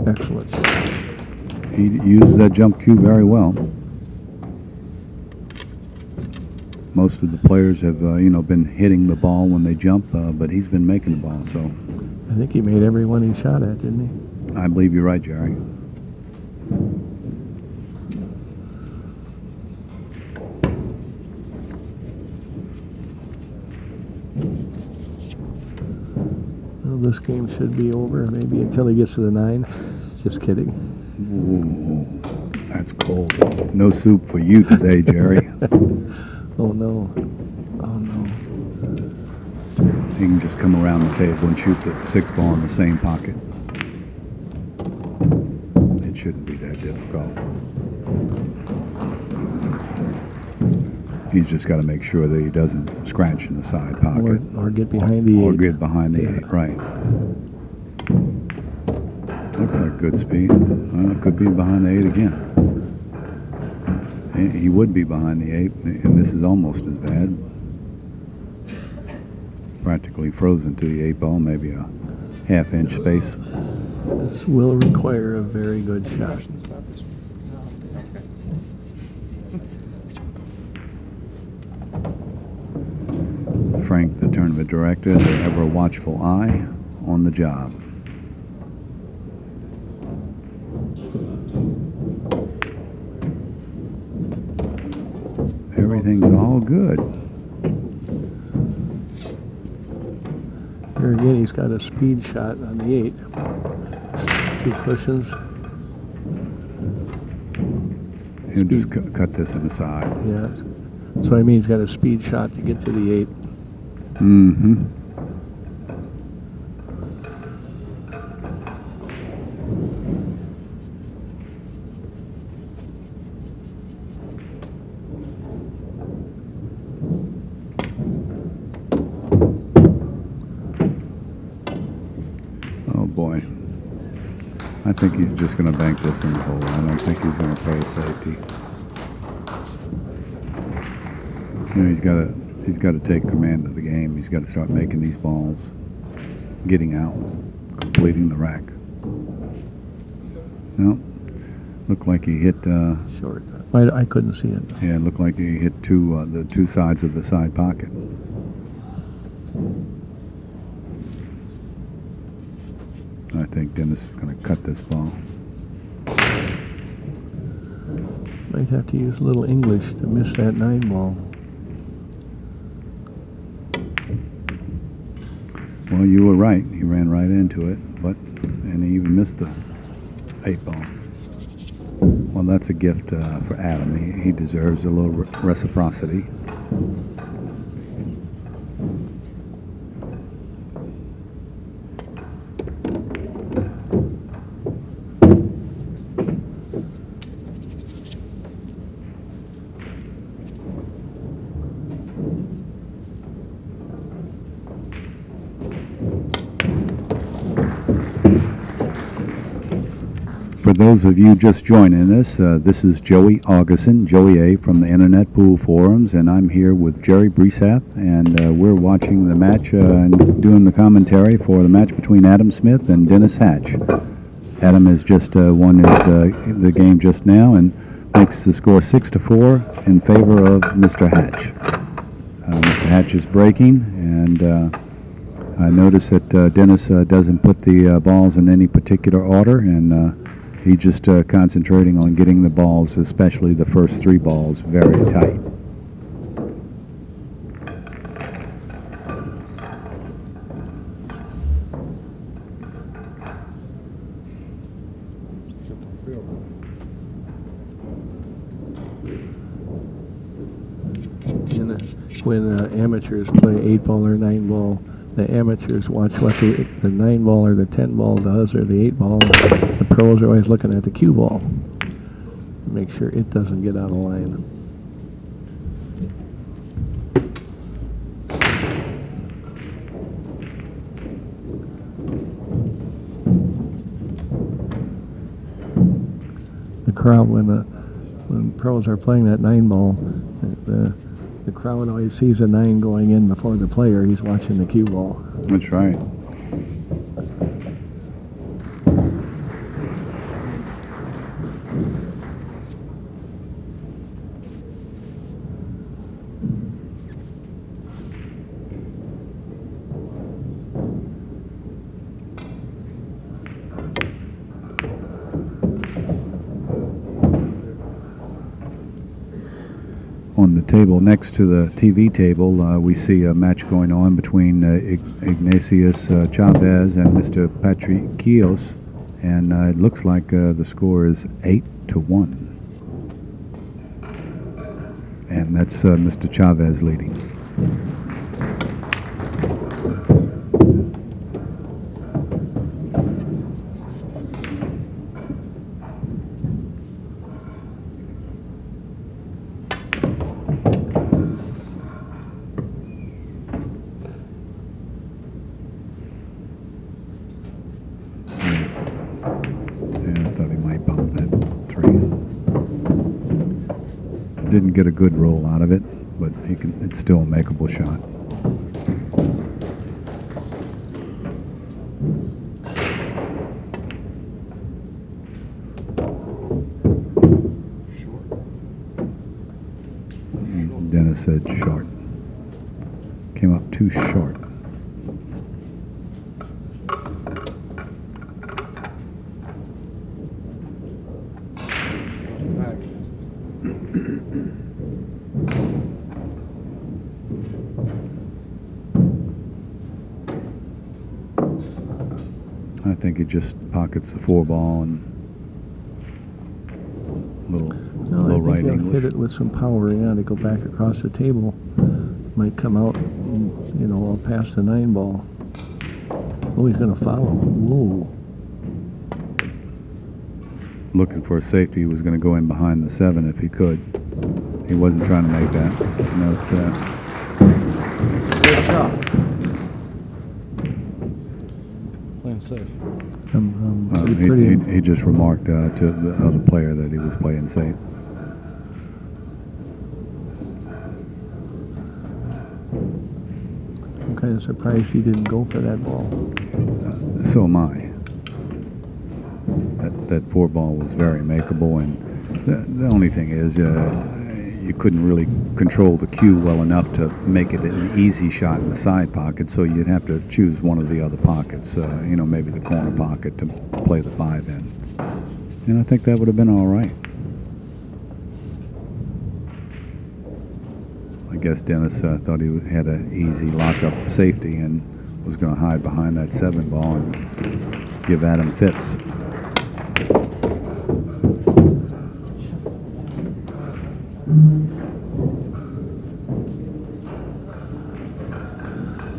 Excellent. He uses that jump cue very well. Most of the players have, been hitting the ball when they jump, but he's been making the ball, so. I think he made every one he shot at, didn't he? I believe you're right, Jerry. Well, this game should be over, maybe until he gets to the 9. Just kidding. Ooh, that's cold. No soup for you today, Jerry. Oh, no. Oh, no. You can just come around the table and shoot the 6 ball in the same pocket. It shouldn't be that difficult. He's just got to make sure that he doesn't scratch in the side pocket. Or get behind the 8. Or get behind the 8, right. Looks like good speed. Could be behind the 8 again. He would be behind the 8, and this is almost as bad. Practically frozen to the 8 ball, maybe a half-inch space. This will require a very good shot. Frank, the tournament director, the ever-watchful eye on the job. Everything's all good. Here again, he's got a speed shot on the 8. 2 cushions. He'll just cut this in the side. Yeah, that's what I mean. He's got a speed shot to get to the 8. Mm-hmm. Oh boy. I think he's just going to bank this in the hole. I don't think he's going to play a safety. You know, he's got to take command of the game. He's got to start making these balls, getting out, completing the rack. No, looked like he hit short. I couldn't see it. Yeah, it looked like he hit the two sides of the side pocket. I think Dennis is going to cut this ball. Might have to use a little English to miss that 9 ball. Well, you were right. He ran right into it, and he even missed the 8 ball. Well, that's a gift for Adam. He deserves a little reciprocity. For those of you just joining us, this is Joey Aguzin, Joey A. from the Internet Pool Forums, and I'm here with Jerry Briesath, and we're watching the match and doing the commentary for the match between Adam Smith and Dennis Hatch. Adam has just won the game just now and makes the score 6-4 in favor of Mr. Hatch. Mr. Hatch is breaking, and I notice that Dennis doesn't put the balls in any particular order, and he's just concentrating on getting the balls, especially the first 3 balls, very tight. When amateurs play 8-ball or 9-ball, the amateurs watch what the 9-ball or the 10-ball does, or the 8-ball. The pros are always looking at the cue ball. Make sure it doesn't get out of line. The crowd, when pros are playing that 9-ball, the crowd always sees a 9 going in before the player. He's watching the cue ball. That's right. On the table next to the TV table, we see a match going on between Ignatius Chavez and Mr. Patricios, and it looks like the score is 8-1, and that's Mr. Chavez leading. Didn't get a good roll out of it, but it's still a makeable shot. Dennis said short. Came up too short. I think he just pockets the 4-ball and little right English. Hit it with some power, yeah, to go back across the table. Might come out, and, all past the 9-ball. Oh, he's going to follow. Whoa. Looking for a safety. He was going to go in behind the 7 if he could. He wasn't trying to make that. No, good shot. Playing safe. He just remarked to the other player that he was playing safe. I'm kind of surprised he didn't go for that ball. So am I. That 4-ball was very makeable, and the only thing is you couldn't really control the cue well enough to make it an easy shot in the side pocket, so you'd have to choose one of the other pockets, maybe the corner pocket to play the 5 in. And I think that would have been all right. I guess Dennis thought he had an easy lock-up safety and was going to hide behind that 7-ball and give Adam fits.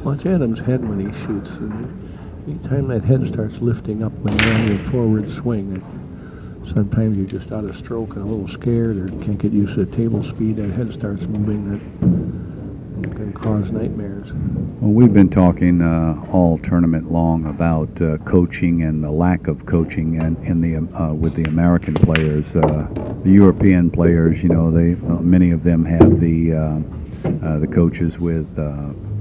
Watch Adam's head when he shoots. And anytime that head starts lifting up when you're on your forward swing, sometimes you're just out of stroke and a little scared or can't get used to the table speed. That head starts moving. That can cause nightmares. Well, we've been talking all tournament long about coaching and the lack of coaching and with the American players. The European players, they many of them have the coaches with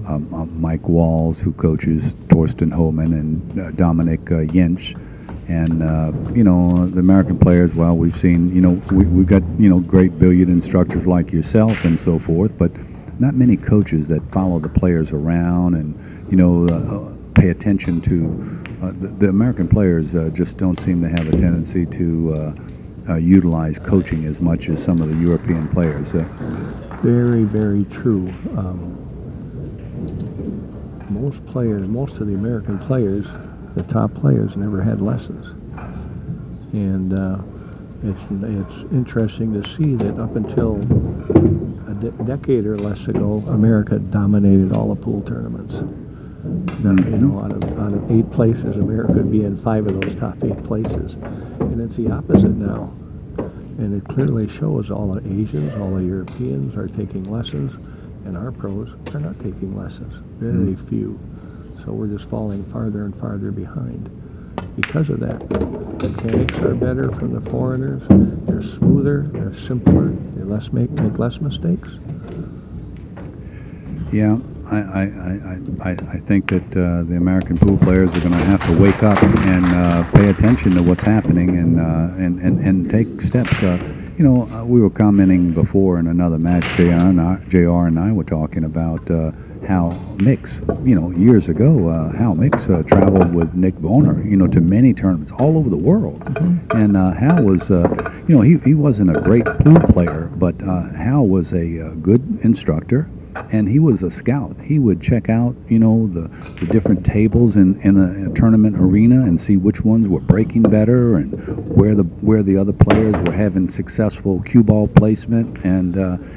Mike Walls, who coaches Torsten Homan and Dominic Jensch. And, the American players, well, we've seen, we've got, great billiard instructors like yourself and so forth, but not many coaches that follow the players around and, pay attention to. The American players just don't seem to have a tendency to utilize coaching as much as some of the European players. Very, very true. Most of the American players, the top players, never had lessons, and it's interesting to see that up until a decade or less ago, America dominated all the pool tournaments. Now, out of 8 places, America would be in 5 of those top 8 places, and it's the opposite now. And it clearly shows all the Asians, all the Europeans are taking lessons, and our pros are not taking lessons. Very few. So we're just falling farther and farther behind because of that. Mechanics are better from the foreigners. They're smoother. They're simpler. They make less mistakes. Yeah, I think that the American pool players are going to have to wake up and pay attention to what's happening and take steps. We were commenting before in another match, JR and I were talking about how Mix, years ago, Hal Mix traveled with Nick Boner, to many tournaments all over the world. And Hal was, he wasn't a great pool player, but Hal was a good instructor. And he was a scout. He would check out, the different tables in a tournament arena and see which ones were breaking better and where the other players were having successful cue ball placement. And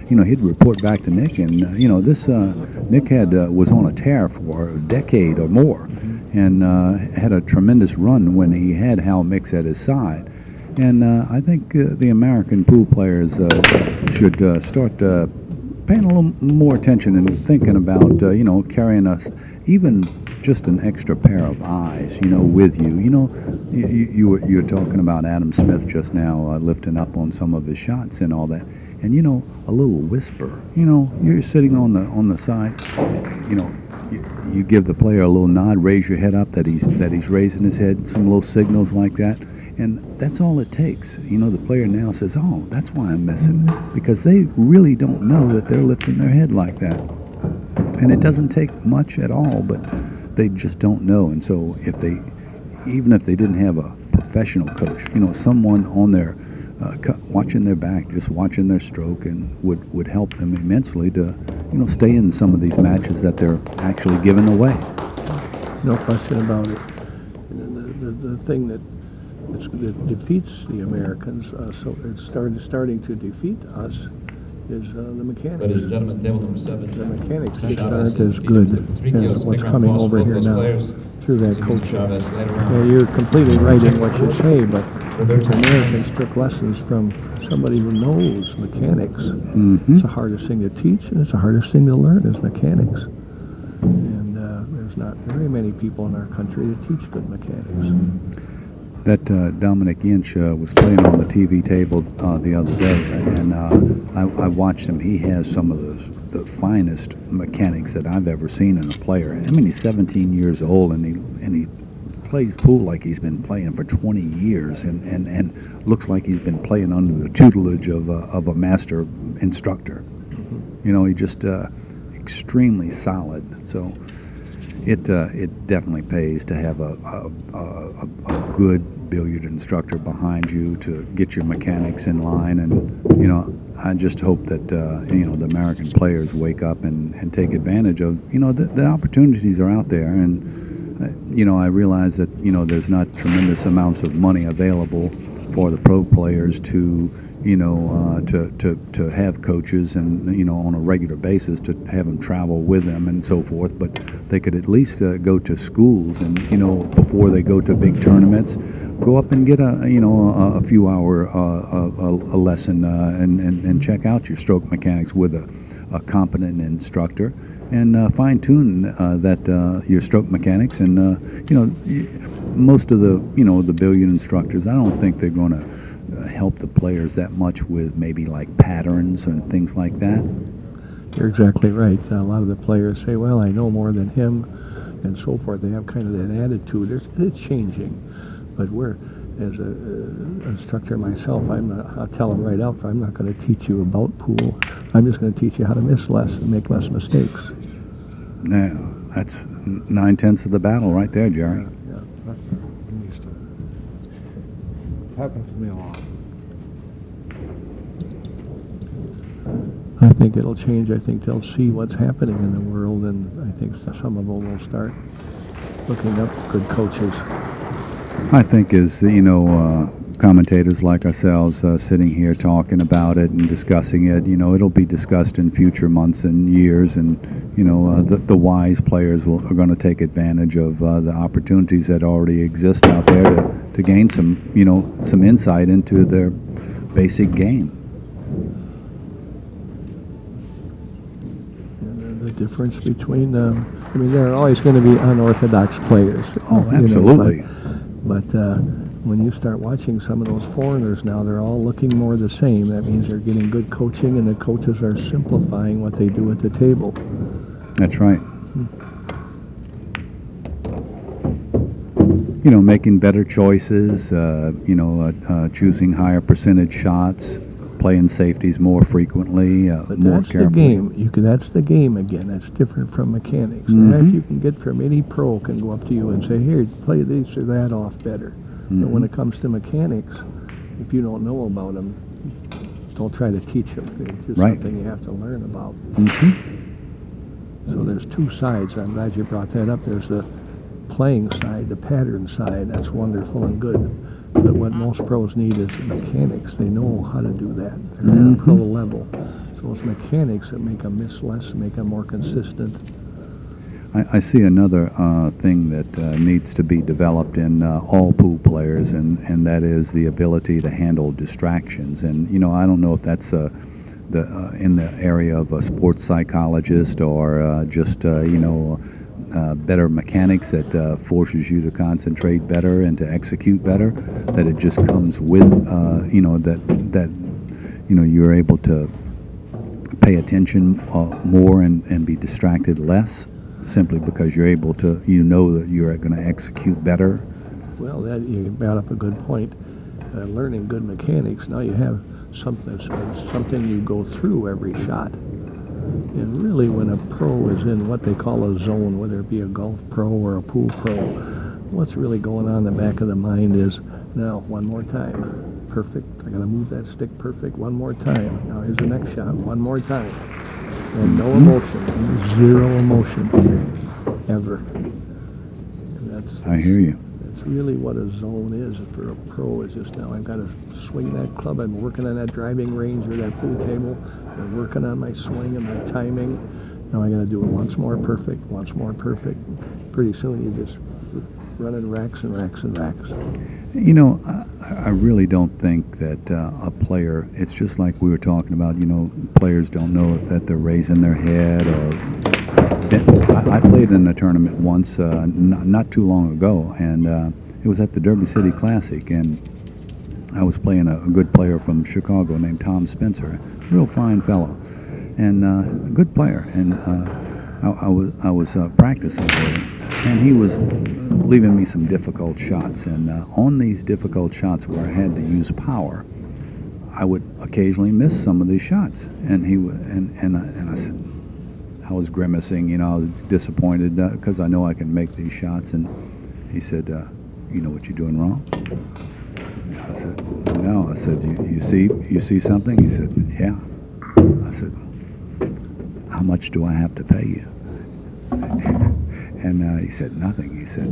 he'd report back to Nick. And this Nick was on a tear for a decade or more, and had a tremendous run when he had Hal Mix at his side. And I think the American pool players should start paying a little more attention and thinking about, carrying us, even just an extra pair of eyes, with you. You were talking about Adam Smith just now, lifting up on some of his shots and all that. And, a little whisper, you're sitting on the side, you give the player a little nod, raise your head up that he's raising his head, some little signals like that. And that's all it takes. The player now says, oh, that's why I'm missing. Because they really don't know that they're lifting their head like that. And it doesn't take much at all, but they just don't know. And so even if they didn't have a professional coach, someone on their, watching their back, just watching their stroke, and would help them immensely to, stay in some of these matches that they're actually giving away. No question about it. And the thing that defeats the Americans, so it's starting to defeat us, is the mechanics. Ladies and gentlemen, table number 7. The mechanics just aren't as good as what's coming over here now through that coaching. Yeah, you're completely right in what you say, but the Americans took lessons from somebody who knows mechanics. It's the hardest thing to teach, and it's the hardest thing to learn is mechanics. And there's not very many people in our country that teach good mechanics. That Dominic Jensch was playing on the TV table the other day, and I watched him. He has some of the finest mechanics that I've ever seen in a player. I mean, he's 17 years old, and he plays pool like he's been playing for 20 years, and looks like he's been playing under the tutelage of a master instructor. He just extremely solid. So. It definitely pays to have a good billiard instructor behind you to get your mechanics in line, and I just hope that the American players wake up and take advantage of the opportunities are out there, and I realize that there's not tremendous amounts of money available for the pro players to to have coaches and on a regular basis to have them travel with them and so forth, but they could at least go to schools and before they go to big tournaments, go up and get a few hour a lesson and check out your stroke mechanics with a competent instructor and fine-tune your stroke mechanics. And most of the billiard instructors, I don't think they're going to help the players that much with maybe like patterns and things like that. You're exactly right. A lot of the players say, well, I know more than him, and so forth. They have kind of that attitude. It's changing. But as an instructor myself, I'll tell them right up, I'm not going to teach you about pool. I'm just going to teach you how to miss less and make less mistakes. Yeah, that's 9/10 of the battle right there, Jerry. Yeah, that's used to. It happens to me a lot. I think it'll change. I think they'll see what's happening in the world, and I think some of them will start looking up good coaches. I think as, commentators like ourselves sitting here talking about it and discussing it, it'll be discussed in future months and years, and, the wise players are going to take advantage of the opportunities that already exist out there to gain some insight into their basic game. The difference between, there are always going to be unorthodox players. Oh, absolutely. But when you start watching some of those foreigners now, they're all looking more the same. That means they're getting good coaching, and the coaches are simplifying what they do at the table. That's right. Making better choices, choosing higher percentage shots, playing safeties more frequently, but more that's carefully. The game. That's the game again. That's different from mechanics. Mm-hmm. That you can get from any pro can go up to you and say, here, play this or that off better. Mm-hmm. But when it comes to mechanics, if you don't know about them, don't try to teach them. It's just right. something you have to learn about. Mm-hmm. So there's two sides. I'm glad you brought that up. There's the playing side, the pattern side. That's wonderful and good. But what most pros need is mechanics. They know how to do that. They're at a pro level. So it's mechanics that make them miss less, make them more consistent. I see another thing that needs to be developed in all pool players, and that is the ability to handle distractions. And, I don't know if that's in the area of a sports psychologist or just, better mechanics that forces you to concentrate better and to execute better, that it just comes with, you're able to pay attention more and be distracted less, simply because you're able to, that you're going to execute better. Well, you brought up a good point. Learning good mechanics, now you have something you go through every shot. And really, when a pro is in what they call a zone, whether it be a golf pro or a pool pro, what's really going on in the back of the mind is, now, one more time. Perfect. I got to move that stick perfect. One more time. Now, here's the next shot. One more time. And no emotion. Zero emotion. Ever. And I hear you. That's really what a zone is for a pro. Is just, now I've got to swing that club. I'm working on that driving range or that pool table. I'm working on my swing and my timing. Now I got to do it once more perfect, once more perfect. Pretty soon you're just running racks and racks and racks. I really don't think that a player, it's just like we were talking about, players don't know that they're raising their head or... I played in a tournament once, not too long ago, and it was at the Derby City Classic, and I was playing a good player from Chicago named Tom Spencer, real fine fellow, and a good player, and I was practicing with him, and he was leaving me some difficult shots, and on these difficult shots where I had to use power, I would occasionally miss some of these shots, and I said, I was grimacing, I was disappointed because I know I can make these shots. And he said, you know what you're doing wrong? And I said, no. I said, you see something? He said, yeah. I said, how much do I have to pay you? And he said, nothing. He said,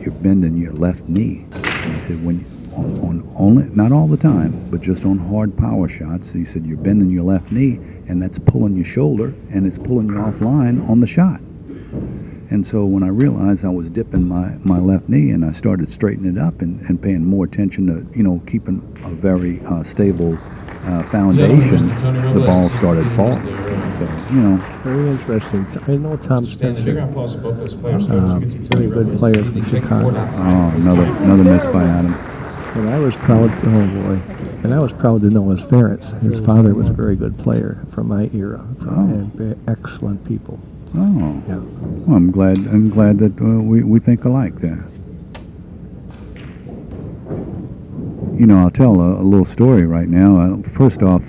you're bending your left knee. And he said, when on only, not all the time, but just on hard power shots, he said, you're bending your left knee, and that's pulling your shoulder, and it's pulling you offline on the shot. And so when I realized I was dipping my left knee, and I started straightening it up and paying more attention to, keeping a very stable foundation, the ball started falling. So, you know. Very interesting. I know Tom Stanley, big Spencer, round of applause for both those players. You can see very good player from Chicago. Oh, another miss by Adam. And I was proud, oh boy, and I was proud to know his parents. His father was a very good player from my era, and very excellent people. Oh, yeah. Well, I'm glad that we think alike there. You know, I'll tell a little story right now. First off,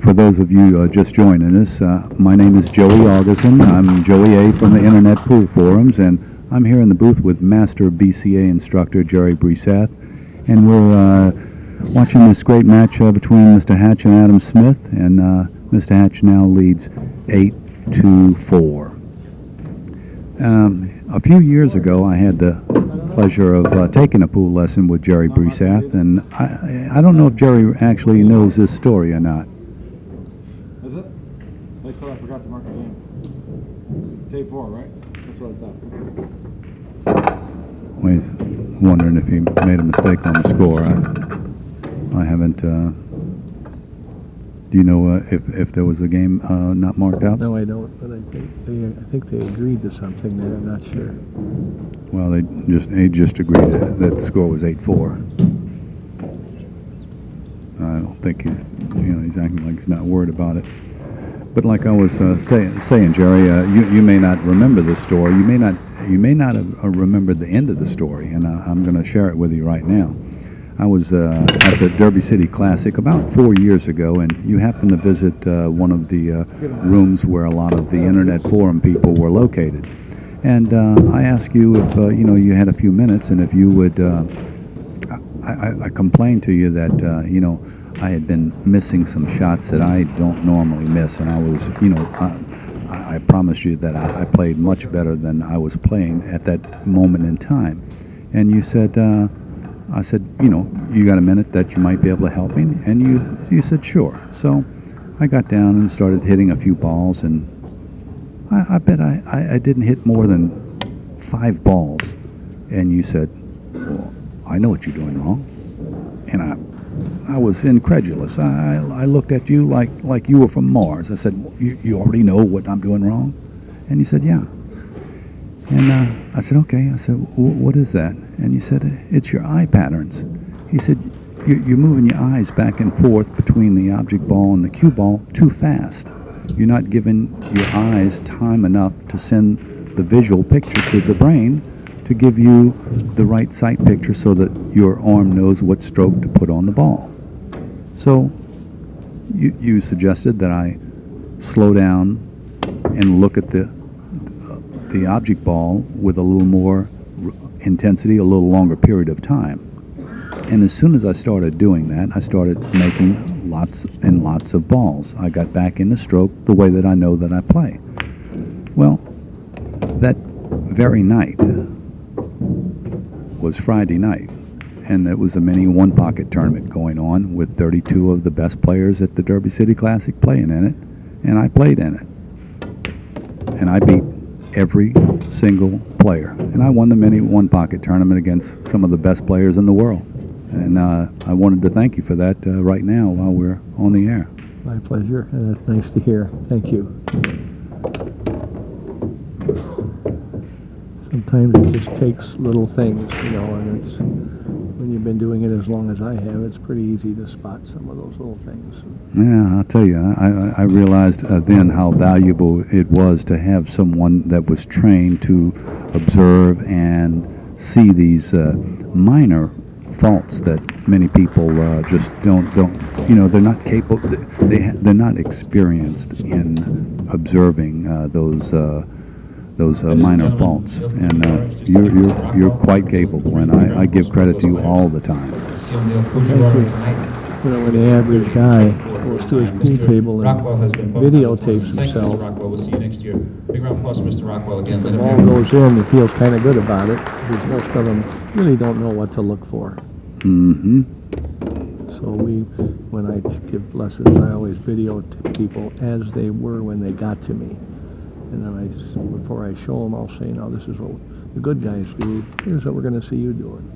for those of you just joining us, my name is Joey Aguzin. I'm Joey A. from the Internet Pool Forums, and I'm here in the booth with Master BCA instructor Jerry Briesath, and we're watching this great match between Mr. Hatch and Adam Smith, and Mr. Hatch now leads 8-4. A few years ago, I had the pleasure of taking a pool lesson with Jerry Briesath, and I don't know if Jerry actually knows this story or not. Is it? They said I forgot to mark the game. Tape 4, right? That's what I thought. Well, he's wondering if he made a mistake on the score. I haven't. Do you know if there was a game not marked out? No, I don't. But I think they agreed to something there. I'm not sure. Well, they just agreed that the score was 8-4. I don't think he's acting like he's not worried about it. But like I was saying, Jerry, you may not remember this story. You may not have remembered the end of the story, and I'm going to share it with you right now. I was at the Derby City Classic about 4 years ago, and you happened to visit one of the rooms where a lot of the Internet Forum people were located. And I asked you if you had a few minutes, and if you would. I complained to you that I had been missing some shots that I don't normally miss, and I was I promised you that I played much better than I was playing at that moment in time. And you said, I said, you got a minute that you might be able to help me? And you said, sure. So I got down and started hitting a few balls, and I bet I didn't hit more than 5 balls. And you said, well, I know what you're doing wrong. And I was incredulous. I looked at you like you were from Mars. I said, you already know what I'm doing wrong? And you said, yeah. And I said, okay. I said, what is that? And you said, it's your eye patterns. He said, you're moving your eyes back and forth between the object ball and the cue ball too fast. You're not giving your eyes time enough to send the visual picture to the brain to give you the right sight picture so that your arm knows what stroke to put on the ball. So you suggested that I slow down and look at the object ball with a little more intensity, a little longer period of time. And as soon as I started doing that, I started making lots and lots of balls. I got back in the stroke the way that I know that I play. Well, that very night was Friday night, and it was a mini one-pocket tournament going on with 32 of the best players at the Derby City Classic playing in it, and I played in it. And I beat every single player. And I won the mini one-pocket tournament against some of the best players in the world. And I wanted to thank you for that right now while we're on the air. My pleasure, and that's nice to hear. Thank you. Sometimes it just takes little things, and it's, when you've been doing it as long as I have, it's pretty easy to spot some of those little things. Yeah, I'll tell you, I realized then how valuable it was to have someone that was trained to observe and see these minor faults that many people just don't they're not capable, they're not experienced in observing those minor faults, and you're quite capable, and I give credit to you all the time. Thank you. When the average guy goes to his pool table and videotapes himself, We'll see you next year. Big round of applause for Mr. Rockwell again. the ball goes in, he feels kind of good about it, because most of them really don't know what to look for. Mm-hmm. So when I give lessons, I always videotape people as they were when they got to me. And then before I show them, I'll say, now this is what the good guys do. Here's what we're going to see you doing.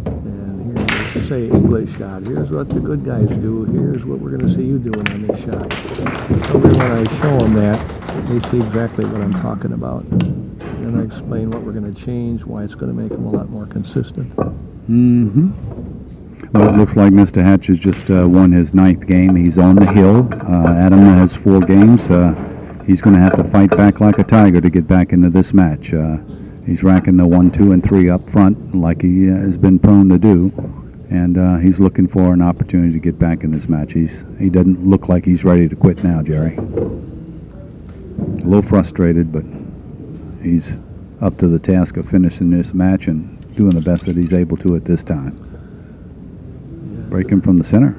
And here's say English shot. Here's what the good guys do. Here's what we're going to see you doing on this shot. So then when I show them that, they see exactly what I'm talking about. And I explain what we're going to change, why it's going to make them a lot more consistent. Mm-hmm. Well, it looks like Mr. Hatch has just won his 9th game. He's on the hill. Adam has 4 games. He's going to have to fight back like a tiger to get back into this match. He's racking the 1, 2, and 3 up front like he has been prone to do. And he's looking for an opportunity to get back in this match. He doesn't look like he's ready to quit now, Jerry. A little frustrated, but he's up to the task of finishing this match and doing the best that he's able to at this time. Breaking from the center.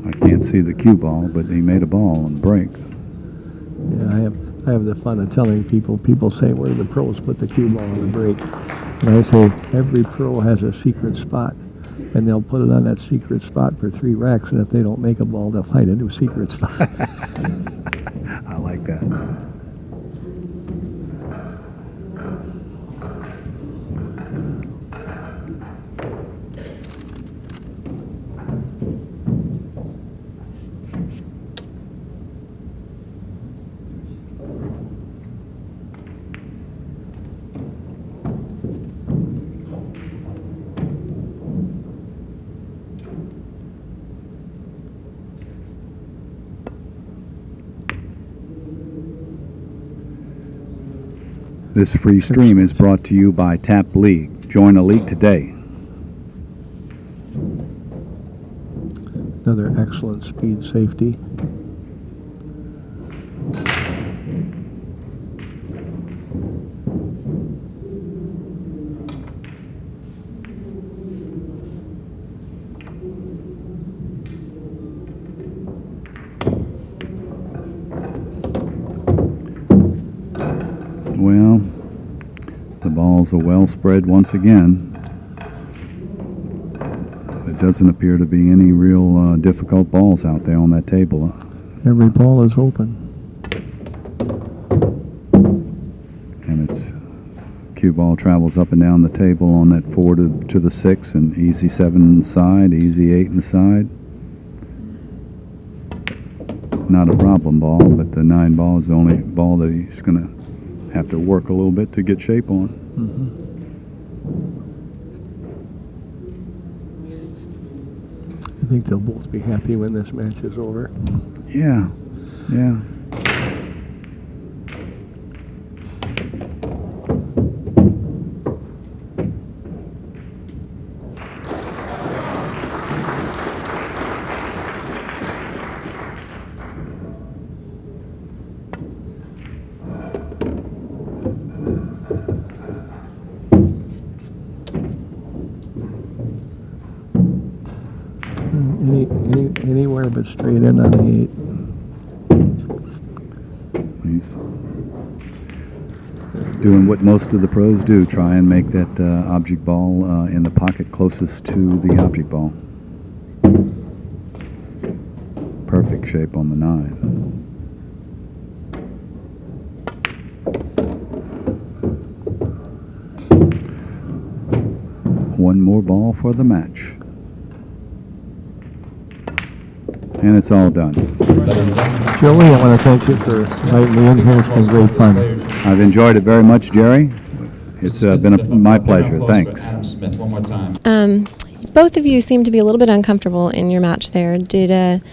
I can't see the cue ball, but he made a ball on the break. Yeah, I have the fun of telling people say, where do the pros put the cue ball on the break? And I say, every pro has a secret spot, and they'll put it on that secret spot for 3 racks, and if they don't make a ball, they'll find a new secret spot. I like that. This free stream is brought to you by Tap League. Join a league today. Another excellent speed safety. Well, the balls are well spread once again. There doesn't appear to be any real difficult balls out there on that table. Every ball is open. And its cue ball travels up and down the table on that 4 to the 6, and easy 7 in the side, easy 8 in the side. Not a problem ball, but the 9 ball is the only ball that he's going to have to work a little bit to get shape on. I think they'll both be happy when this match is over. Yeah, yeah. Anywhere but straight in on the 8. He's doing what most of the pros do, try and make that object ball in the pocket closest to the object ball. Perfect shape on the 9. One more ball for the match. And it's all done. Joey, I want to thank you for inviting me in here. It's been great fun. I've enjoyed it very much, Jerry. It's been my pleasure. Thanks. Both of you seem to be a little bit uncomfortable in your match there. Did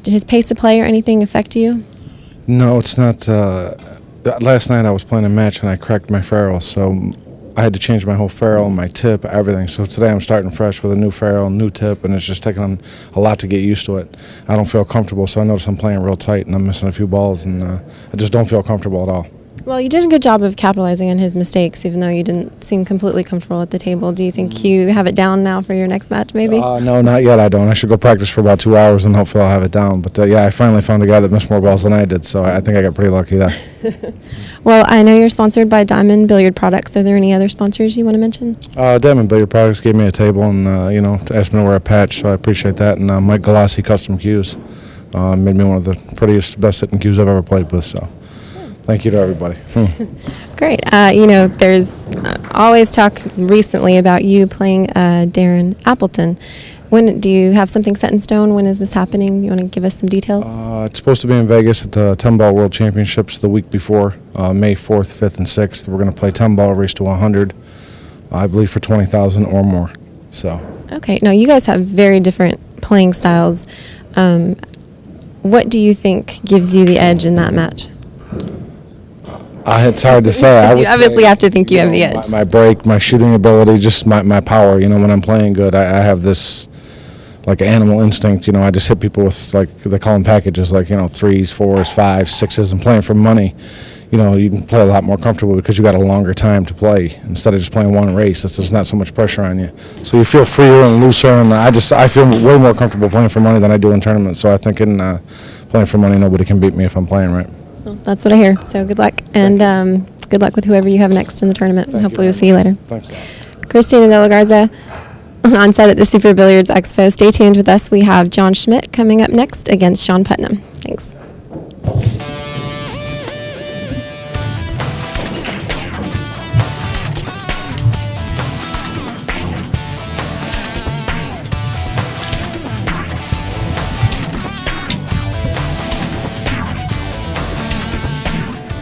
his pace of play or anything affect you? No, it's not. Last night I was playing a match and I cracked my ferrule, so I had to change my whole ferrule, my tip, everything. So today I'm starting fresh with a new ferrule, new tip, and it's just taking a lot to get used to it. I don't feel comfortable, so I notice I'm playing real tight and I'm missing a few balls, and I just don't feel comfortable at all. Well, you did a good job of capitalizing on his mistakes, even though you didn't seem completely comfortable at the table. Do you think you have it down now for your next match, maybe? No, not yet. I don't. I should go practice for about 2 hours, and hopefully I'll have it down. But, yeah, I finally found a guy that missed more balls than I did, so I think I got pretty lucky there. Well, I know you're sponsored by Diamond Billiard Products. Are there any other sponsors you want to mention? Diamond Billiard Products gave me a table and, asked me to wear a patch, so I appreciate that. And Mike Galassi Custom Cues. Made me one of the prettiest, best hitting cues I've ever played with. So, thank you to everybody. Great. There's always talk recently about you playing Darren Appleton. When do you have something set in stone? When is this happening? You want to give us some details? It's supposed to be in Vegas at the 10-ball World Championships the week before, May 4th, 5th, and 6th. We're going to play 10-ball race to 100, I believe for 20,000 or more. So. Okay. Now you guys have very different playing styles. What do you think gives you the edge in that match? It's hard to say. You obviously have to think you have the edge. My break, my shooting ability, just my power. When I'm playing good, I have this like animal instinct. I just hit people with, like, they call them packages, like, 3s, 4s, 5s, 6s, and playing for money. You can play a lot more comfortable because you got a longer time to play instead of just playing one race. There's not so much pressure on you, so you feel freer and looser. And I feel way more comfortable playing for money than I do in tournaments. So I think in playing for money, nobody can beat me if I'm playing right. Well, that's what I hear. So good luck, and good luck with whoever you have next in the tournament. Hopefully we'll see you later. Thanks. Christina De La Garza on site at the Super Billiards Expo. Stay tuned with us. We have John Schmidt coming up next against Sean Putnam. Thanks.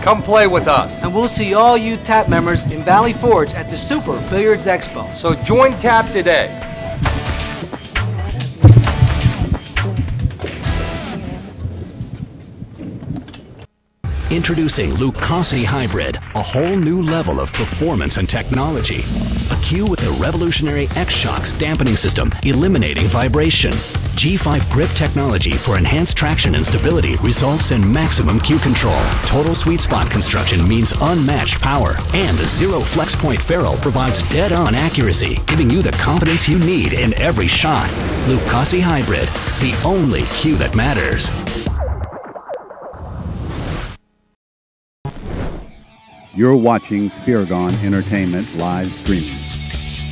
Come play with us. And we'll see all you TAP members in Valley Forge at the Super Billiards Expo. So join TAP today. Introducing Lucasi Hybrid, a whole new level of performance and technology. A cue with the revolutionary X-Shocks dampening system, eliminating vibration. G5 grip technology for enhanced traction and stability results in maximum cue control. Total sweet spot construction means unmatched power. And the zero flex point ferrule provides dead-on accuracy, giving you the confidence you need in every shot. Lucasi Hybrid, the only cue that matters. You're watching Spheragon Entertainment live streaming.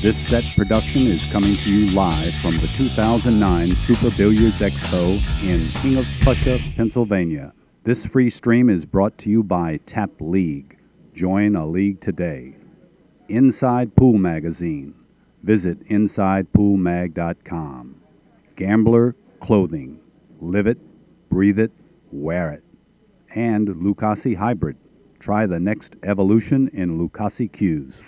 This set production is coming to you live from the 2009 Super Billiards Expo in King of Prussia, Pennsylvania. This free stream is brought to you by Tap League. Join a league today. Inside Pool Magazine. Visit InsidePoolMag.com. Gambler Clothing. Live it, breathe it, wear it. And Lucasi Hybrid. Try the next evolution in Lucasi cues.